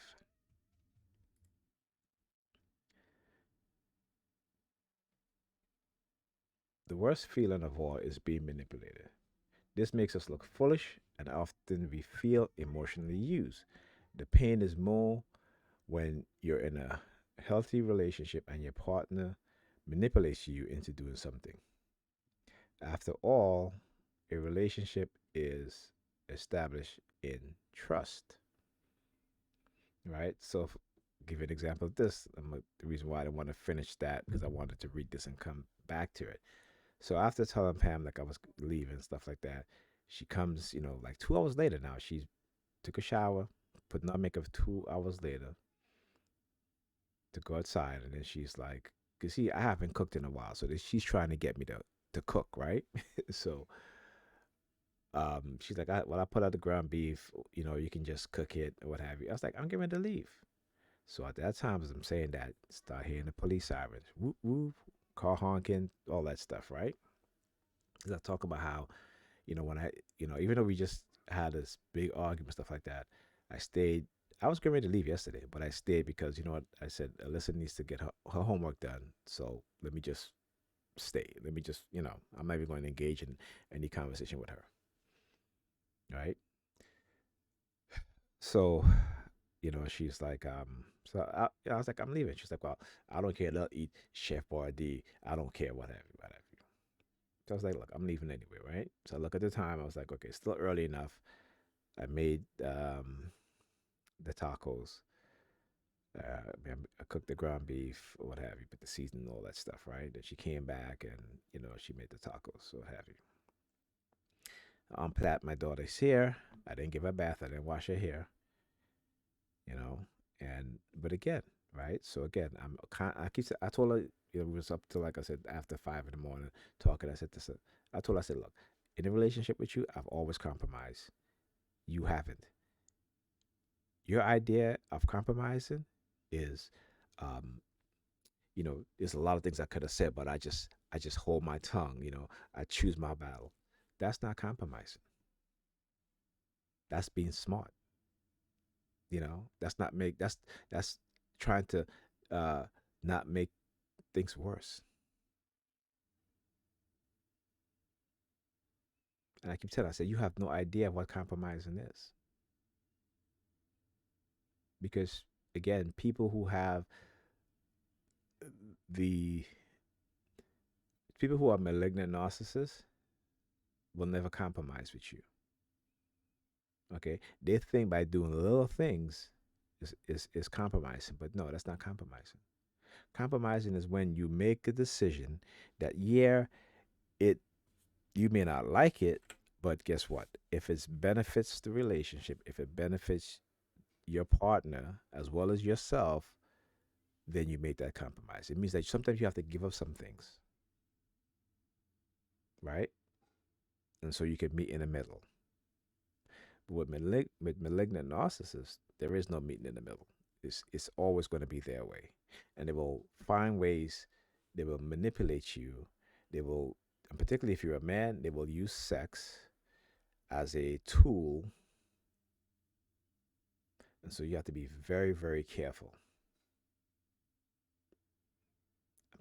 Speaker 1: The worst feeling of all is being manipulated. This makes us look foolish and often we feel emotionally used. The pain is more when you're in a healthy relationship and your partner manipulates you into doing something. After all, a relationship is established in trust, right? So, give you an example of this. The reason why I didn't want to finish that because I wanted to read this and come back to it. So after telling Pam like I was leaving and stuff like that, she comes, like 2 hours later now. She took a shower, putting on makeup 2 hours later to go outside, and then she's like, "Cause see, I haven't cooked in a while, so she's trying to get me to cook, right?" So she's like, "Well, I put out the ground beef. You can just cook it or what have you." I was like, "I'm getting ready to leave." So at that time, as I'm saying that, start hearing the police sirens, whoop whoop, car honking, all that stuff, right? Because I talk about how when even though we just had this big argument, stuff like that, I stayed. I was getting ready to leave yesterday, but I stayed because you know what? I said Alyssa needs to get her homework done. So let me just stay. Let me just, I'm not even going to engage in any conversation with her. Right. So, she's like, I was like, I'm leaving. She's like, well, I don't care. They'll eat Chef Boyardee. I don't care, whatever, whatever. So I was like, look, I'm leaving anyway, right? So I look at the time. I was like, okay, it's still early enough. I made the tacos. I cooked the ground beef or what have you, put the seasoning and all that stuff, right? Then she came back and, she made the tacos, so what have you. Unplat my daughter's hair. I didn't give her a bath. I didn't wash her hair, you know. But again, right? So again, I told her, it was up to, like I said, after 5 in the morning talking. I said this, I told her, I said, look, in a relationship with you, I've always compromised. You haven't. Your idea of compromising is, um, there's a lot of things I could have said, but I just hold my tongue. I choose my battle. That's not compromising. That's being smart. That's trying to uh, not make things worse. And I keep telling, I said, you have no idea what compromising is, because again, the people who are malignant narcissists will never compromise with you. Okay, they think by doing little things is compromising, but no, that's not compromising. Compromising is when you make a decision that, yeah, it you may not like it, but guess what? If it benefits the relationship, if it benefits your partner as well as yourself, then you make that compromise. It means that sometimes you have to give up some things, right? And so you can meet in the middle. But with malignant narcissists, there is no meeting in the middle. It's always going to be their way, and they will find ways. They will manipulate you. They will, and particularly if you're a man, they will use sex as a tool, and so you have to be very, very careful.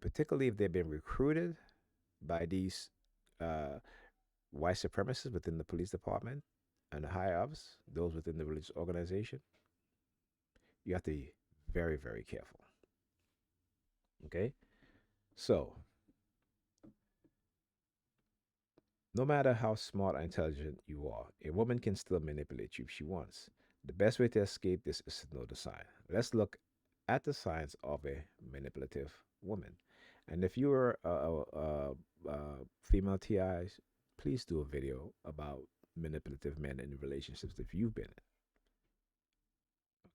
Speaker 1: Particularly if they've been recruited by these uh, white supremacists within the police department and the higher ups, those within the religious organization. You have to be very, very careful. Okay, so no matter how smart or intelligent you are, a woman can still manipulate you if she wants. The best way to escape this is to know the sign. Let's look at the signs of a manipulative woman. And if you are female TIs, please do a video about manipulative men in relationships if you've been in.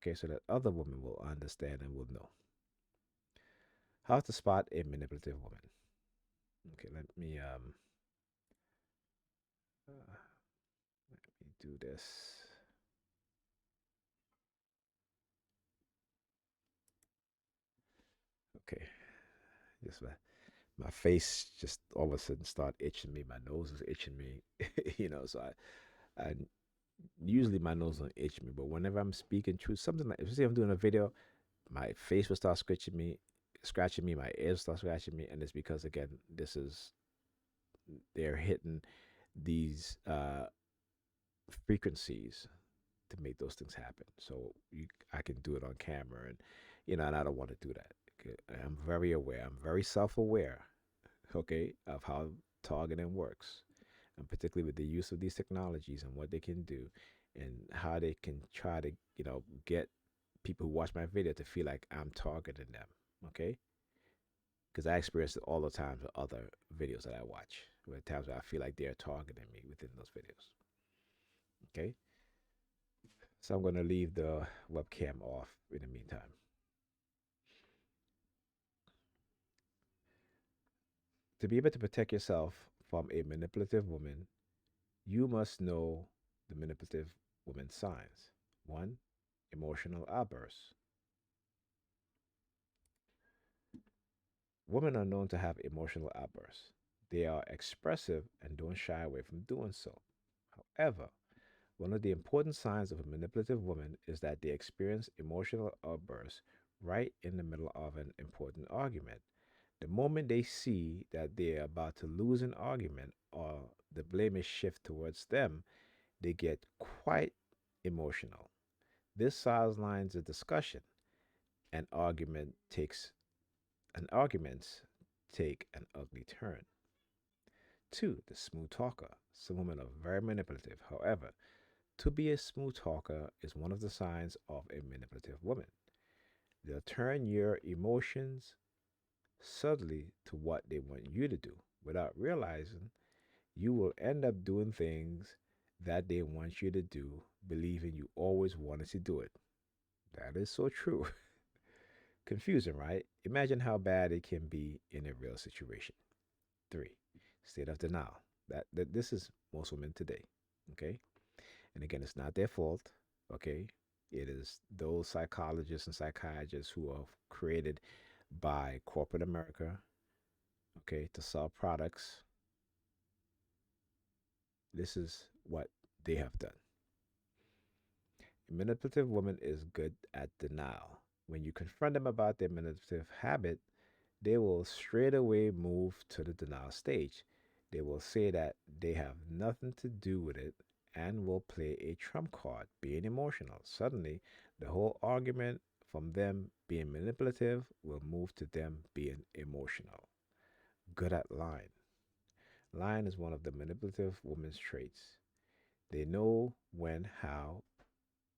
Speaker 1: Okay, so that other women will understand and will know how to spot a manipulative woman. Okay, let me Let me do this. Okay, just my face just all of a sudden start itching me. My nose is itching me, So I usually my nose don't itch me, but whenever I'm speaking truth, something like, especially if I'm doing a video, my face will start scratching me, my ears start scratching me, and it's because again, this is they're hitting these frequencies to make those things happen. So I can do it on camera, and I don't want to do that. Okay? I'm very aware. I'm very self-aware. Okay, of how targeting works, and particularly with the use of these technologies and what they can do, and how they can try to get people who watch my video to feel like I'm targeting them. Okay, because I experience it all the time with other videos that I watch. With times where I feel like they're targeting me within those videos. Okay, so I'm going to leave the webcam off in the meantime. To be able to protect yourself from a manipulative woman, you must know the manipulative woman's signs. One, emotional outbursts. Women are known to have emotional outbursts. They are expressive and don't shy away from doing so. However, one of the important signs of a manipulative woman is that they experience emotional outbursts right in the middle of an important argument. The moment they see that they are about to lose an argument or the blame is shifted towards them, they get quite emotional. This sidelines the discussion, and arguments take an ugly turn. Two, the smooth talker. Some women are very manipulative. However, to be a smooth talker is one of the signs of a manipulative woman. They'll turn your emotions subtly to what they want you to do without realizing you will end up doing things that they want you to do, believing you always wanted to do it. That is so true. Confusing, right? Imagine how bad it can be in a real situation. Three, state of denial. That this is most women today. Okay, and again, it's not their fault. Okay, it is those psychologists and psychiatrists who are created by corporate America. Okay, to sell products. This is what they have done. A manipulative woman is good at denial. When you confront them about their manipulative habit, they will straight away move to the denial stage. They will say that they have nothing to do with it and will play a trump card, being emotional. Suddenly, the whole argument from them being manipulative will move to them being emotional. Good at lying. Lying is one of the manipulative woman's traits. They know when, how,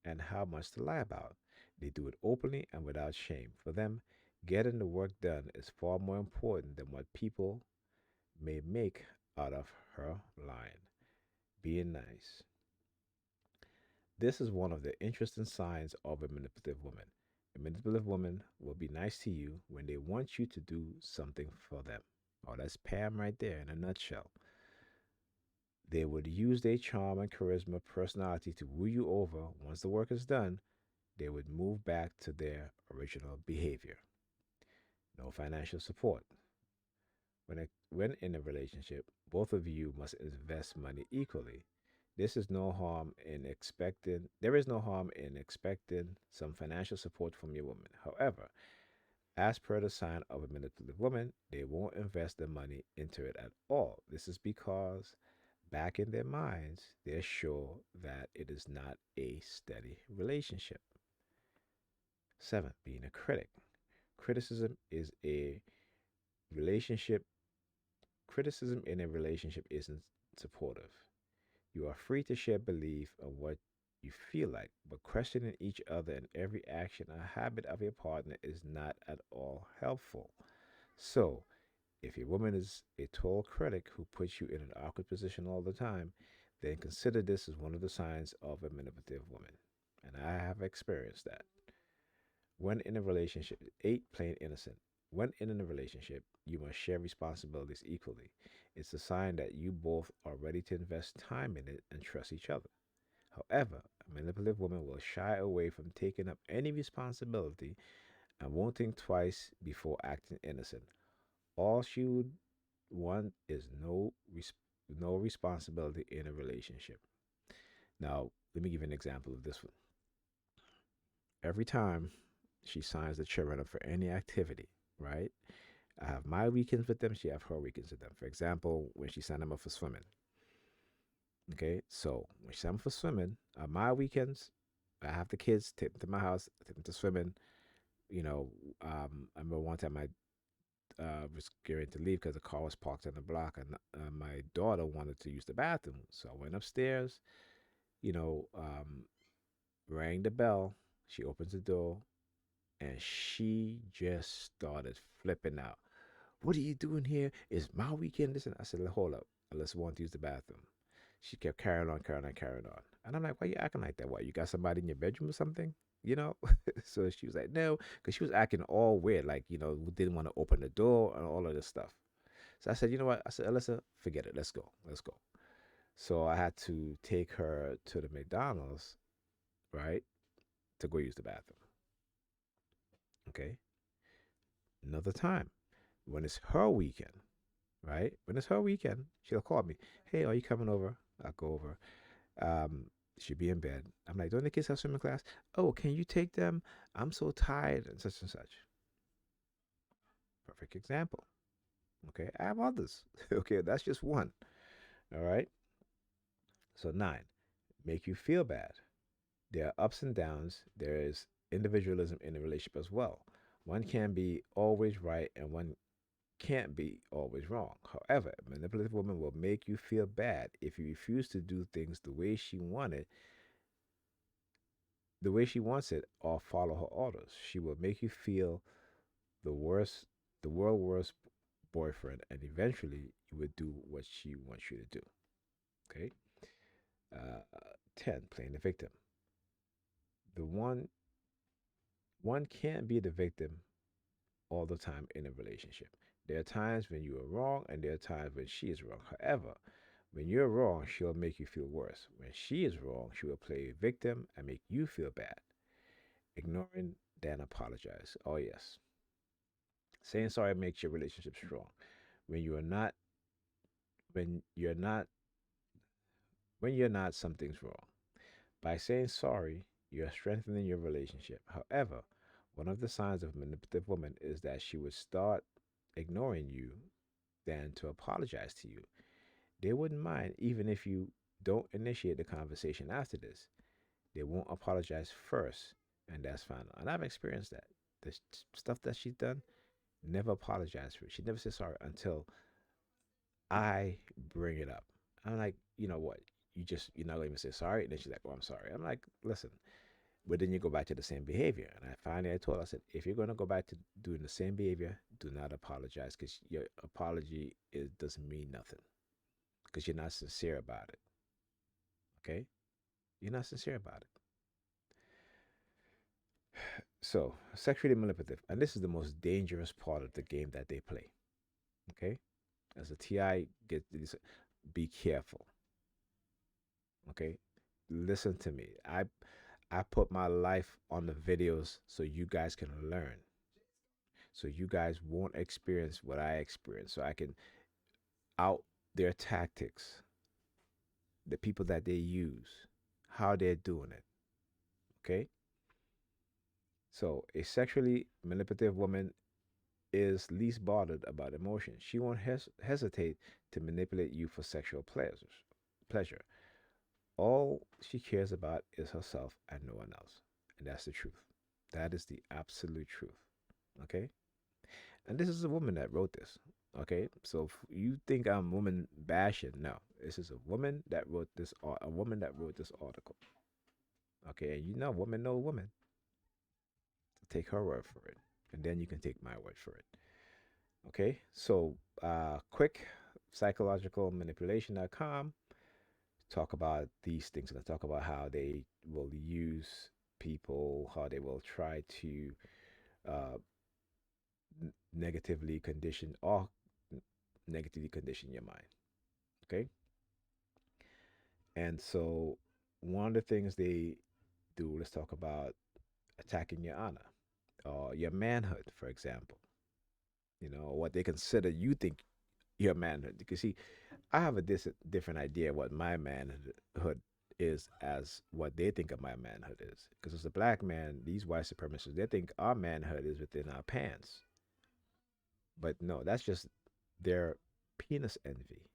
Speaker 1: and how much to lie about. They do it openly and without shame. For them, getting the work done is far more important than what people may make out of her lying. Being nice. This is one of the interesting signs of a manipulative woman. A manipulative woman will be nice to you when they want you to do something for them. Oh, that's Pam right there in a nutshell. They would use their charm and charisma personality to woo you over. Once the work is done, they would move back to their original behavior. No financial support. When in a relationship, both of you must invest money equally. There is no harm in expecting some financial support from your woman. However, as per the sign of a manipulative woman, they won't invest the money into it at all. This is because back in their minds, they're sure that it is not a steady relationship. Seven, being a critic. Criticism is a relationship. Criticism in a relationship isn't supportive. You are free to share belief on what you feel like, but questioning each other and every action or habit of your partner is not at all helpful. So, if your woman is a total critic who puts you in an awkward position all the time, then consider this as one of the signs of a manipulative woman. And I have experienced that. When in a relationship, eight, plain innocent. When in a relationship, you must share responsibilities equally. It's a sign that you both are ready to invest time in it and trust each other. However, a manipulative woman will shy away from taking up any responsibility and won't think twice before acting innocent. All she would want is no responsibility in a relationship. Now, let me give you an example of this one. Every time she signs the children up for any activity, right? I have my weekends with them. She have her weekends with them. For example, when she signed them up for swimming. Okay, so when she signed them for swimming, my weekends, I have the kids take them to my house, take them to swimming. You know, I remember one time I was getting to leave because the car was parked on the block, and my daughter wanted to use the bathroom. So I went upstairs. You know, rang the bell. She opens the door, and she just started flipping out. What are you doing here? It's my weekend. Listen, I said, hold up. Let's want to use the bathroom. She kept carrying on, carrying on, carrying on. And I'm like, why you acting like that? What, you got somebody in your bedroom or something? You know? So she was like, no, because she was acting all weird, like, didn't want to open the door and all of this stuff. So I said, you know what? I said, Alyssa, forget it. Let's go. Let's go. So I had to take her to the McDonald's, right, to go use the bathroom. Okay. Another time, when it's her weekend, right? When it's her weekend, she'll call me. Hey, are you coming over? I'll go over. Um, she'll be in bed. I'm like, don't the kids have swimming class? Oh, can you take them? I'm so tired and such and such. Perfect example. Okay, I have others. Okay, that's just one. All right. So nine, make you feel bad. There are ups and downs. There is individualism in a relationship as well. One can be always right and one can't be always wrong. However, a manipulative woman will make you feel bad if you refuse to do things the way she wants it, or follow her orders. She will make you feel the worst, the world worst boyfriend, and eventually you will do what she wants you to do. Okay. 10, playing the victim. The one can't be the victim all the time in a relationship. There are times when you are wrong and there are times when she is wrong. However, when you're wrong, she'll make you feel worse. When she is wrong, she will play victim and make you feel bad. Ignoring, then apologize. Oh, yes. Saying sorry makes your relationship strong. When you are not, when you're not, when you're not, something's wrong. By saying sorry, you're strengthening your relationship. However, one of the signs of a manipulative woman is that she would start ignoring you than to apologize to you. They wouldn't mind even if you don't initiate the conversation after this. They won't apologize first, and that's fine. And I've experienced that. The stuff that she's done, never apologized for it. She never said sorry until I bring it up. I'm like, you know what? You're not gonna even say sorry. And then she's like, "Oh, I'm sorry." I'm like, listen, but then you go back to the same behavior. And I told her, I said, if you're gonna go back to doing the same behavior, do not apologize because your apology doesn't mean nothing because you're not sincere about it. Okay, you're not sincere about it. So, sexually manipulative, and this is the most dangerous part of the game that they play. Okay, as a TI, be careful. Okay, listen to me. I put my life on the videos so you guys can learn, so you guys won't experience what I experienced, so I can out their tactics, the people that they use, how they're doing it. Okay, so a sexually manipulative woman is least bothered about emotion. She won't hesitate to manipulate you for sexual pleasure. All she cares about is herself and no one else. And that's the truth. That is the absolute truth. Okay? And this is a woman that wrote this. Okay? So if you think I'm woman bashing, no. This is a woman that wrote a woman that wrote this article. Okay? And you know woman know woman. So take her word for it. And then you can take my word for it. Okay, so quick psychological manipulation.com talk about these things and talk about how they will use people, how they will try to uh, negatively condition or negatively condition your mind. Okay. And so, one of the things they do, let's talk about attacking your honor or your manhood, for example. What they consider you think your manhood. Because, see, I have a different idea what my manhood is as what they think of my manhood is. Because as a black man, these white supremacists, they think our manhood is within our pants. But no, that's just their penis envy,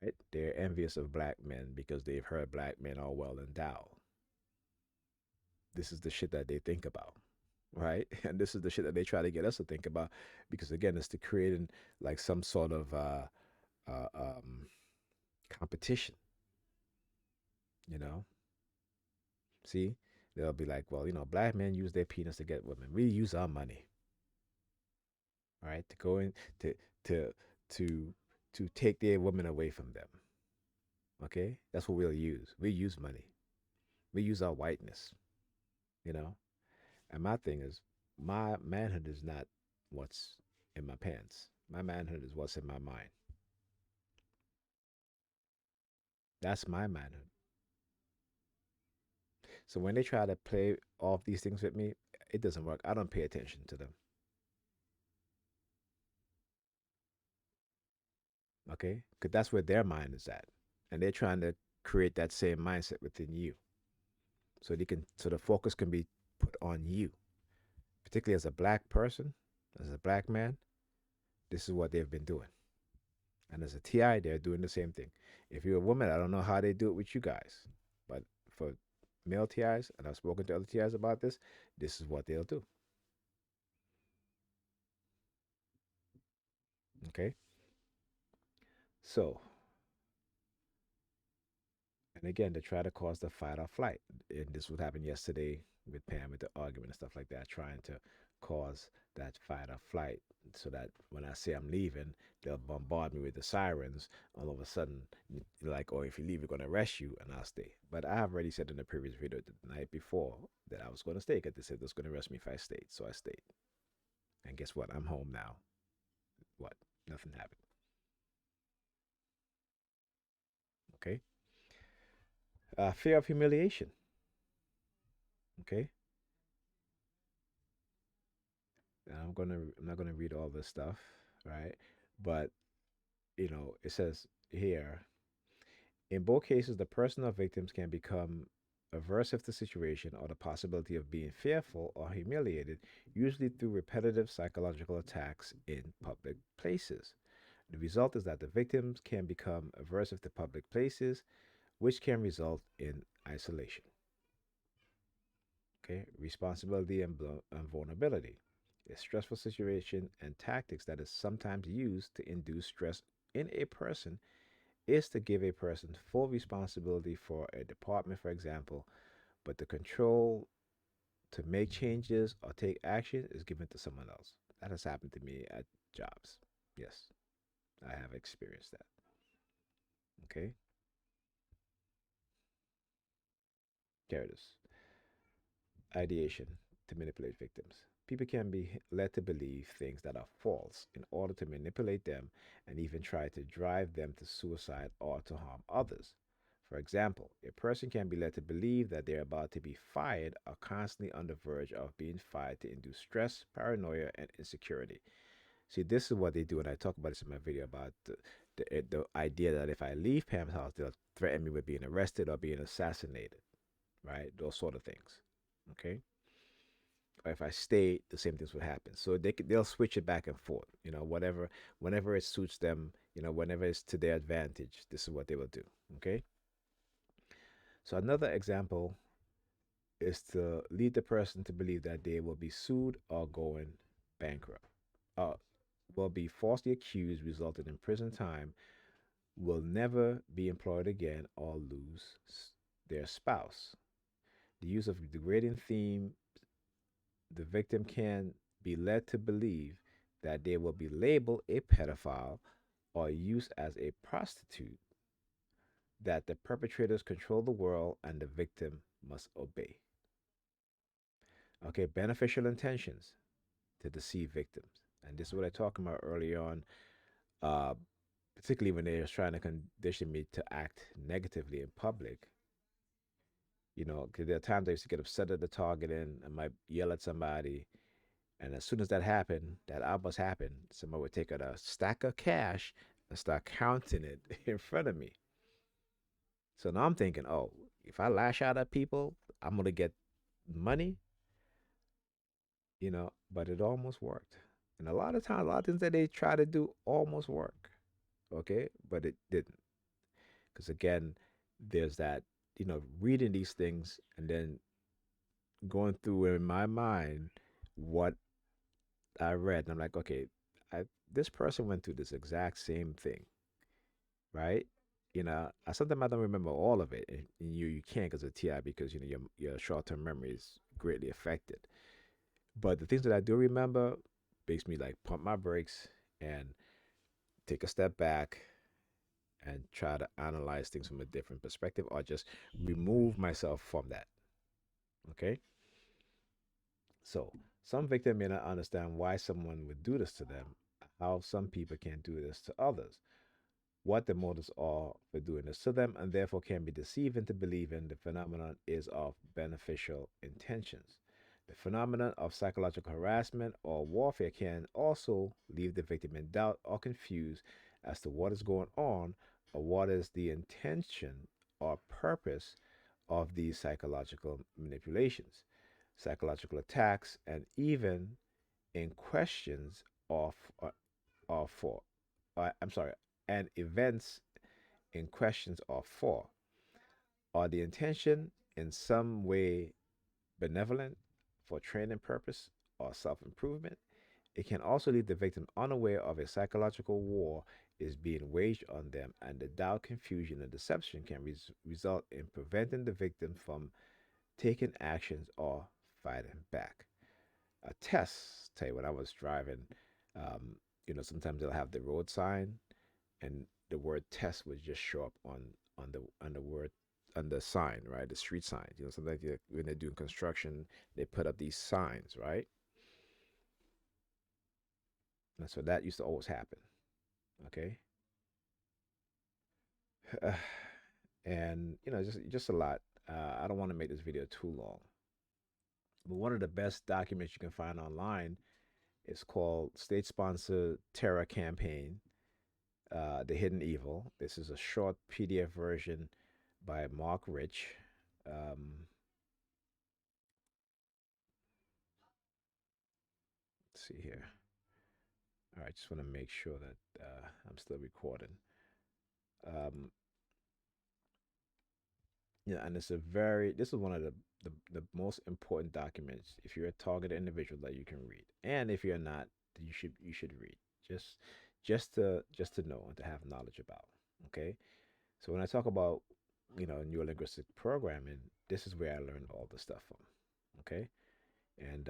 Speaker 1: right? They're envious of black men because they've heard black men are well endowed. This is the shit that they think about, right? And this is the shit that they try to get us to think about because, again, it's to creating like some sort of uh, um, competition, you know? See, they'll be like, well, black men use their penis to get women. We use our money, right, to go in to to to take their women away from them. Okay, that's what we'll use. We use money. We use our whiteness, you know. And my thing is, my manhood is not what's in my pants. My manhood is what's in my mind. That's my manhood. So when they try to play off these things with me, it doesn't work. I don't pay attention to them. Okay, because that's where their mind is at, and they're trying to create that same mindset within you, so the focus can be put on you, particularly as a black person, as a black man. This is what they've been doing, and as a TI, they're doing the same thing. If you're a woman, I don't know how they do it with you guys, but for male TIs, and I've spoken to other TIs about this, this is what they'll do. Okay, so and again, to try to cause the fight or flight. And this would happen yesterday with Pam with the argument and stuff like that, trying to cause that fight or flight so that when I say I'm leaving, they'll bombard me with the sirens. All of a sudden, like, oh, if you leave, we're going to arrest you, and I'll stay. But I have already said in the previous video the night before that I was going to stay because they said they was going to arrest me if I stayed. So I stayed. And guess what? I'm home now. What? Nothing happened. Okay. Fear of humiliation. Okay. I'm not gonna read all this stuff, right? But it says here, in both cases, the person or victims can become aversive to the situation or the possibility of being fearful or humiliated, usually through repetitive psychological attacks in public places. The result is that the victims can become aversive to public places, which can result in isolation. Okay, responsibility and vulnerability. A stressful situation and tactics that is sometimes used to induce stress in a person is to give a person full responsibility for a department, for example, but the control to make changes or take action is given to someone else. That has happened to me at jobs. Yes, I have experienced that. Okay, there it is. Ideation to manipulate victims. People can be led to believe things that are false in order to manipulate them and even try to drive them to suicide or to harm others. For example, a person can be led to believe that they're about to be fired or constantly on the verge of being fired to induce stress, paranoia, and insecurity. See, this is what they do, and I talk about this in my video about the idea that if I leave Pam's house, they'll threaten me with being arrested or being assassinated, right? Those sort of things. Okay, or if I stay, the same things would happen. So they'll switch it back and forth. Whenever it suits them. Whenever it's to their advantage, this is what they will do. Okay. So another example is to lead the person to believe that they will be sued or going bankrupt. Uh, will be falsely accused, resulting in prison time, will never be employed again, or lose their spouse. The use of degrading theme, the victim can be led to believe that they will be labeled a pedophile or used as a prostitute, that the perpetrators control the world and the victim must obey. Okay, beneficial intentions. to deceive victims. And this is what I talked about early on, uh, particularly when they was trying to condition me to act negatively in public. You know, because there are times I used to get upset at the targeting. I might yell at somebody, and as soon as that happened, that almost happened, somebody would take out a stack of cash and start counting it in front of me. So now I'm thinking, oh, if I lash out at people, I'm gonna get money, you know. But it almost worked, and a lot of times, a lot of things that they try to do almost work, okay, but it didn't, because again, there's that, reading these things and then going through in my mind what I read, and I'm like, okay, this person went through this exact same thing, right? Sometimes I don't remember all of it, and you can't because of TI, because your short term memory is greatly affected. But the things that I do remember makes me like pump my brakes and take a step back and try to analyze things from a different perspective, or just remove myself from that. Okay, so some victim may not understand why someone would do this to them, how some people can do this to others, what the motives are for doing this to them, and therefore can be deceived into believing the phenomenon is of beneficial intentions. The phenomenon of psychological harassment or warfare can also leave the victim in doubt or confused as to what is going on or what is the intention or purpose of these psychological manipulations, psychological attacks, and even in questions of or for, I'm sorry, and events in questions are for. Are the intention in some way benevolent, for training purpose or self improvement? It can also leave the victim unaware of a psychological war is being waged on them, and the doubt, confusion, and deception can result in preventing the victim from taking actions or fighting back. A test, tell you, when I was driving, um, sometimes they'll have the road sign, and the word test would just show up on the word on the sign, right? The street sign. Sometimes when they're doing construction, they put up these signs, right? And so that used to always happen. Okay. And just a lot. I don't want to make this video too long, but one of the best documents you can find online is called State Sponsored Terror Campaign, The Hidden Evil. This is a short PDF version by Mark Rich. Let's see here. All right, just want to make sure that I'm still recording. Um, yeah, and this is one of the most important documents if you're a targeted individual that you can read. And if you're not, then you should read. Just just to know and to have knowledge about. Okay? So when I talk about, neurolinguistic programming, this is where I learned all the stuff from. Okay? And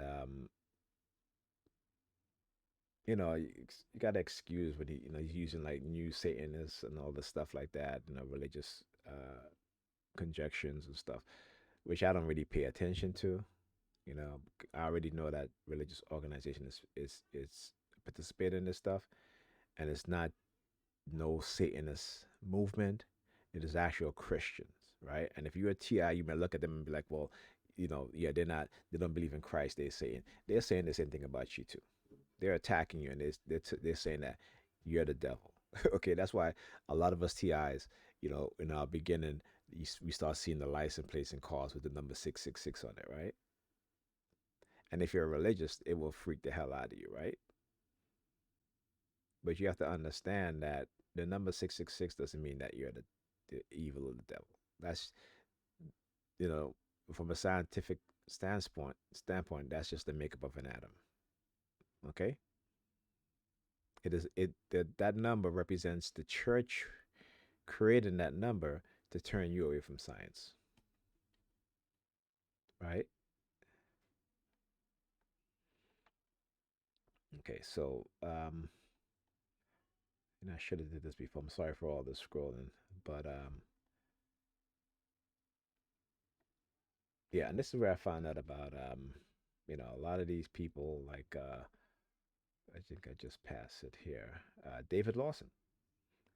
Speaker 1: you got to excuse when he's using like new Satanists and all this stuff like that, religious conjections and stuff, which I don't really pay attention to. You know, I already know that religious organization is participating in this stuff, and it's not no Satanist movement. It is actual Christians, right? And if you're a TI, you may look at them and be like, well, yeah, they don't believe in Christ. They're saying the same thing about you too. They're attacking you, and they're saying that you're the devil. Okay, that's why a lot of us TIs, in our beginning, we start seeing the license plates and cars with the number 666 on it, right? And if you're religious, it will freak the hell out of you, right? But you have to understand that the number 666 doesn't mean that you're the evil or the devil. That's, you know, from a scientific standpoint, that's just the makeup of an atom. Okay? That number represents the church creating that number to turn you away from science. Right? Okay, so I should have did this before. I'm sorry for all this scrolling, but yeah, and this is where I found out about a lot of these people like I think I just passed it here. David Lawson,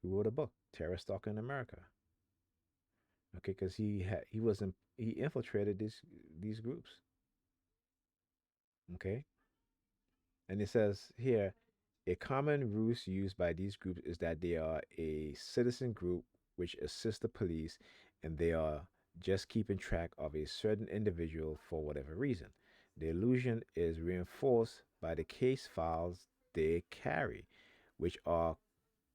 Speaker 1: who wrote a book, Terror Stalker in America. Okay, because he infiltrated these groups. Okay, and it says here, a common ruse used by these groups is that they are a citizen group which assists the police, and they are just keeping track of a certain individual for whatever reason. The illusion is reinforced by the case files they carry, which are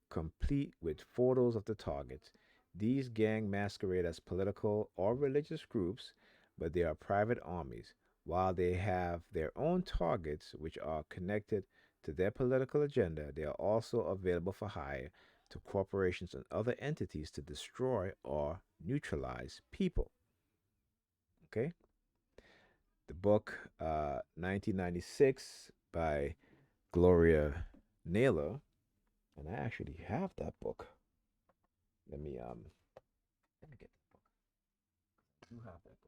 Speaker 1: complete with photos of the targets. These gangs masquerade as political or religious groups, but they are private armies. While they have their own targets, which are connected to their political agenda, they are also available for hire to corporations and other entities to destroy or neutralize people. Okay? The book, 1996, by Gloria Naylor, and I actually have that book. Let me let me get the book. You have that book.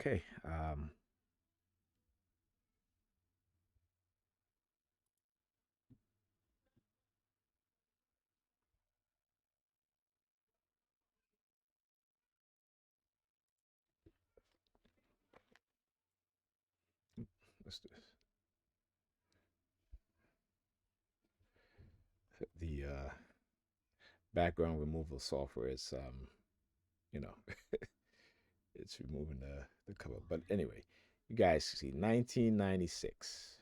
Speaker 1: Okay. What's this? The background removal software is you know, it's removing the cover. But anyway, you guys see 1996.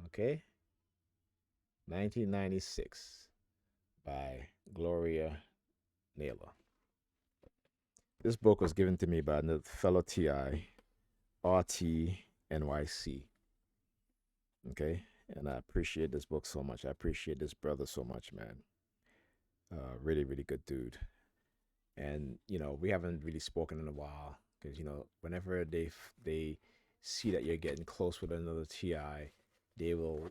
Speaker 1: Okay? 1996 by Gloria Naylor. This book was given to me by another fellow TI, RT NYC. Okay? And I appreciate this book so much. I appreciate this brother so much, man. Really, really good dude. And we haven't really spoken in a while because whenever they see that you're getting close with another TI, they will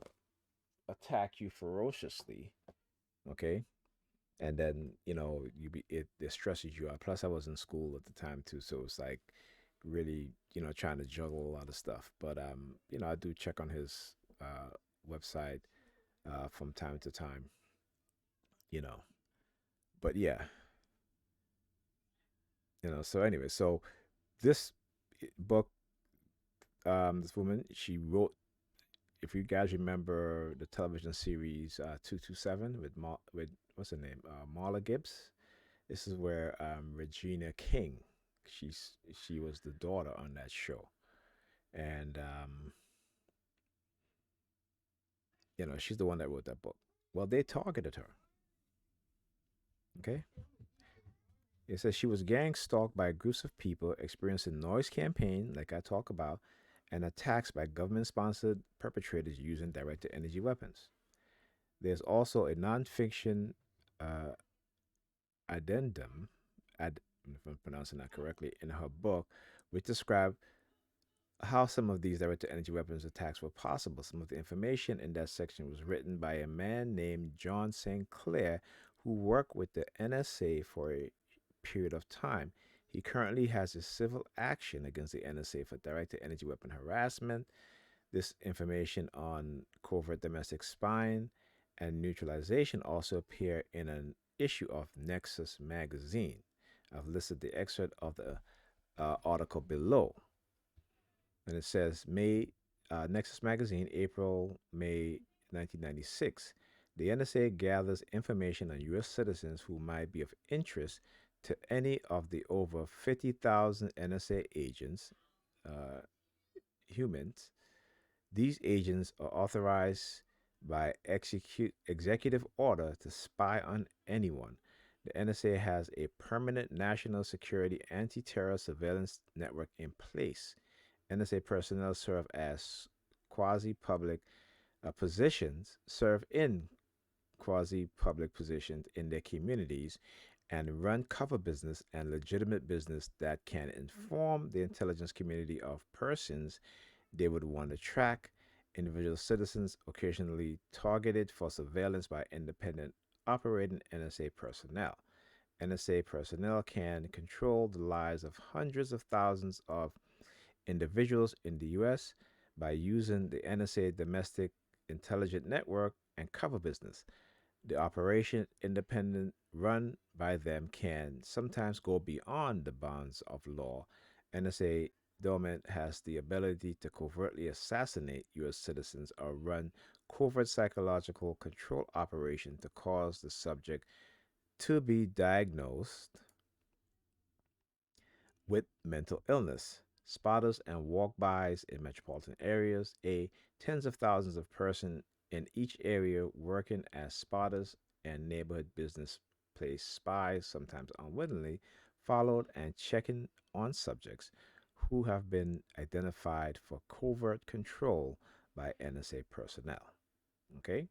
Speaker 1: attack you ferociously. Okay, and then it stresses you out. Plus, I was in school at the time too, so it's like really trying to juggle a lot of stuff. But I do check on his website from time to time. You know, but yeah, So anyway, so this book, this woman, she wrote. If you guys remember the television series 227 with what's her name, Marla Gibbs. This is where Regina King, she's she was the daughter on that show, and she's the one that wrote that book. Well, they targeted her. Okay, it says she was gang stalked by groups of people experiencing noise campaign, like I talk about, and attacks by government-sponsored perpetrators using directed energy weapons. There's also a nonfiction uh, addendum, if I'm pronouncing that correctly, in her book, which described how some of these directed energy weapons attacks were possible. Some of the information in that section was written by a man named John St. Clair, who worked with the NSA for a period of time. He currently has a civil action against the NSA for directed energy weapon harassment. This information on covert domestic spying and neutralization also appear in an issue of Nexus magazine. I've listed the excerpt of the article below. And it says Nexus magazine, April, May 1996. The NSA gathers information on U.S. citizens who might be of interest to any of the over 50,000 NSA agents, uh, humans. These agents are authorized by executive order to spy on anyone. The NSA has a permanent national security anti terror surveillance network in place. NSA personnel serve as quasi public positions, serve in quasi public positions in their communities and run cover business and legitimate business that can inform the intelligence community of persons they would want to track, individual citizens occasionally targeted for surveillance by independent operating NSA personnel. NSA personnel can control the lives of hundreds of thousands of individuals in the US by using the NSA domestic intelligence network and cover business. The operation, independent run by them, can sometimes go beyond the bounds of law. NSA Dormant has the ability to covertly assassinate U.S. citizens or run covert psychological control operation to cause the subject to be diagnosed with mental illness. Spotters and walk-bys in metropolitan areas, tens of thousands of persons in each area working as spotters and neighborhood business place spies, sometimes unwittingly, followed and checking on subjects who have been identified for covert control by NSA personnel. Okay,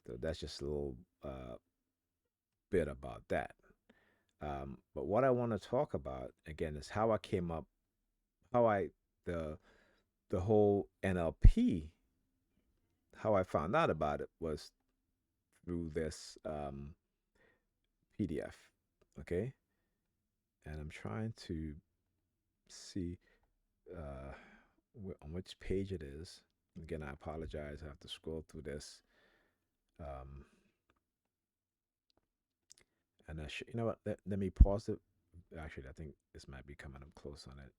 Speaker 1: so that's just a little bit about that. But what I want to talk about again is how I came up, how I the the whole NLP, how I found out about it was through this PDF. Okay, and I'm trying to see uh, on which page it is. Again, I apologize. I have to scroll through this. Um, and you know what? Let me pause it. Actually, I think this might be coming up close on it.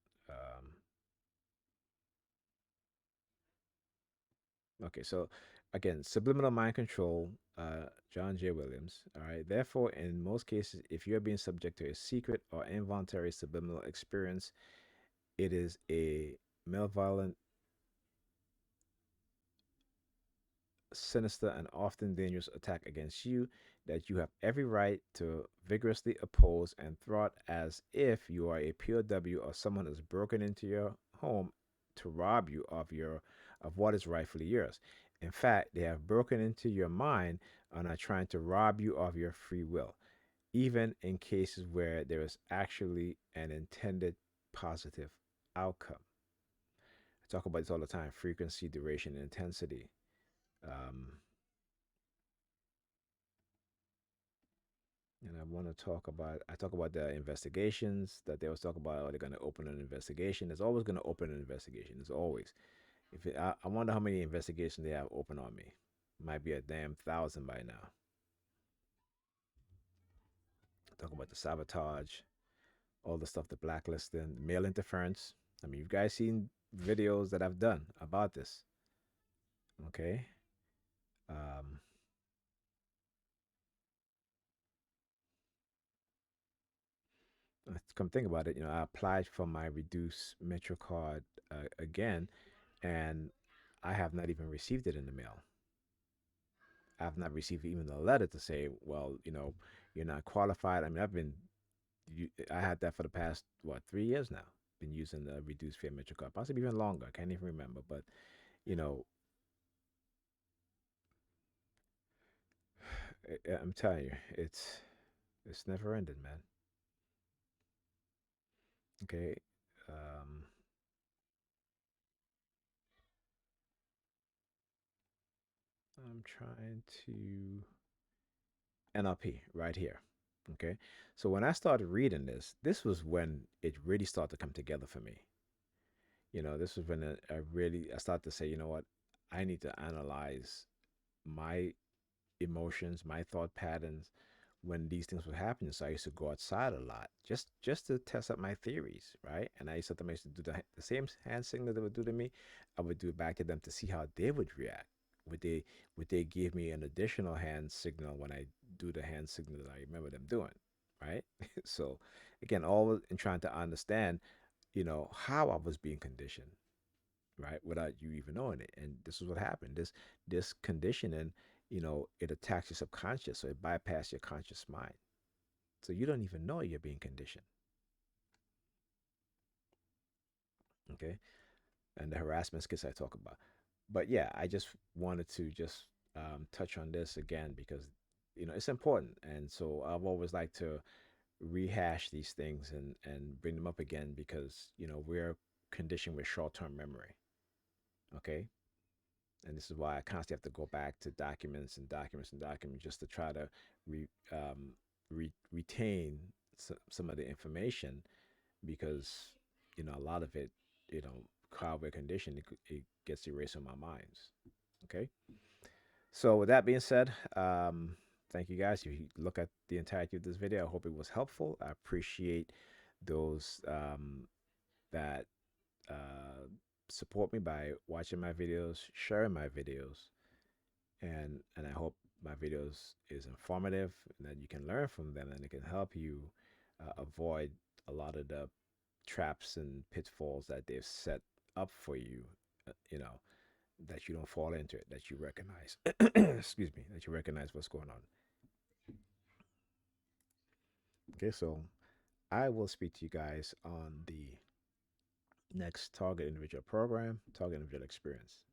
Speaker 1: Okay, so again, subliminal mind control, John J. Williams. All right. Therefore, in most cases, if you're being subject to a secret or involuntary subliminal experience, it is a malevolent, sinister, and often dangerous attack against you that you have every right to vigorously oppose and thwart as if you are a POW or someone who's broken into your home to rob you of what is rightfully yours. In fact, they have broken into your mind and are trying to rob you of your free will, even in cases where there is actually an intended positive outcome. I talk about this all the time: frequency, duration, and intensity. Um, and I want to talk about. I talk about the investigations that they always talk about. Oh, they're going to open an investigation. It's always going to open an investigation. It's always. I wonder how many investigations they have open on me. Might be a damn thousand by now. Talk about the sabotage, all the stuff, the blacklisting, mail interference. I mean, you guys seen videos that I've done about this. Okay. Um, Come think about it, I applied for my reduced Metro card again, and I have not even received it in the mail. I have not received even a letter to say, well, you're not qualified. I mean, I had that for the past, what, 3 years now. Been using the reduced fare Metro card, possibly even longer. I can't even remember. But, you know, I'm telling you, it's never ended, man. Okay. Um, I'm trying to NLP right here. Okay. So when I started reading this was when it really started to come together for me. This was when I started to say, you know what, I need to analyze my emotions, my thought patterns when these things were happening. So I used to go outside a lot just to test out my theories, right? And I used to do the same hand signal they would do to me. I would do it back to them to see how they would react. Would they give me an additional hand signal when I do the hand signal that I remember them doing, right? So again, all in trying to understand, how I was being conditioned, right, without you even knowing it. And this is what happened. This conditioning, it attacks your subconscious, so it bypasses your conscious mind. So you don't even know you're being conditioned. Okay, and the harassment skits I talk about. But yeah, I just wanted to just touch on this again because it's important. And so I've always liked to rehash these things and bring them up again because we're conditioned with short-term memory. Okay, and this is why I constantly have to go back to documents and documents and documents just to try to re, um, retain some of the information because a lot of it, how we're conditioned, it gets erased from our minds. Okay, so with that being said, thank you guys. If you look at the entirety of this video, I hope it was helpful. I appreciate those that uh, support me by watching my videos, sharing my videos, and I hope my videos is informative and that you can learn from them and it can help you avoid a lot of the traps and pitfalls that they've set up for you. That you don't fall into it, that you recognize. Excuse me, that you recognize what's going on. Okay, so I will speak to you guys on the next Target Individual program, Target Individual experience.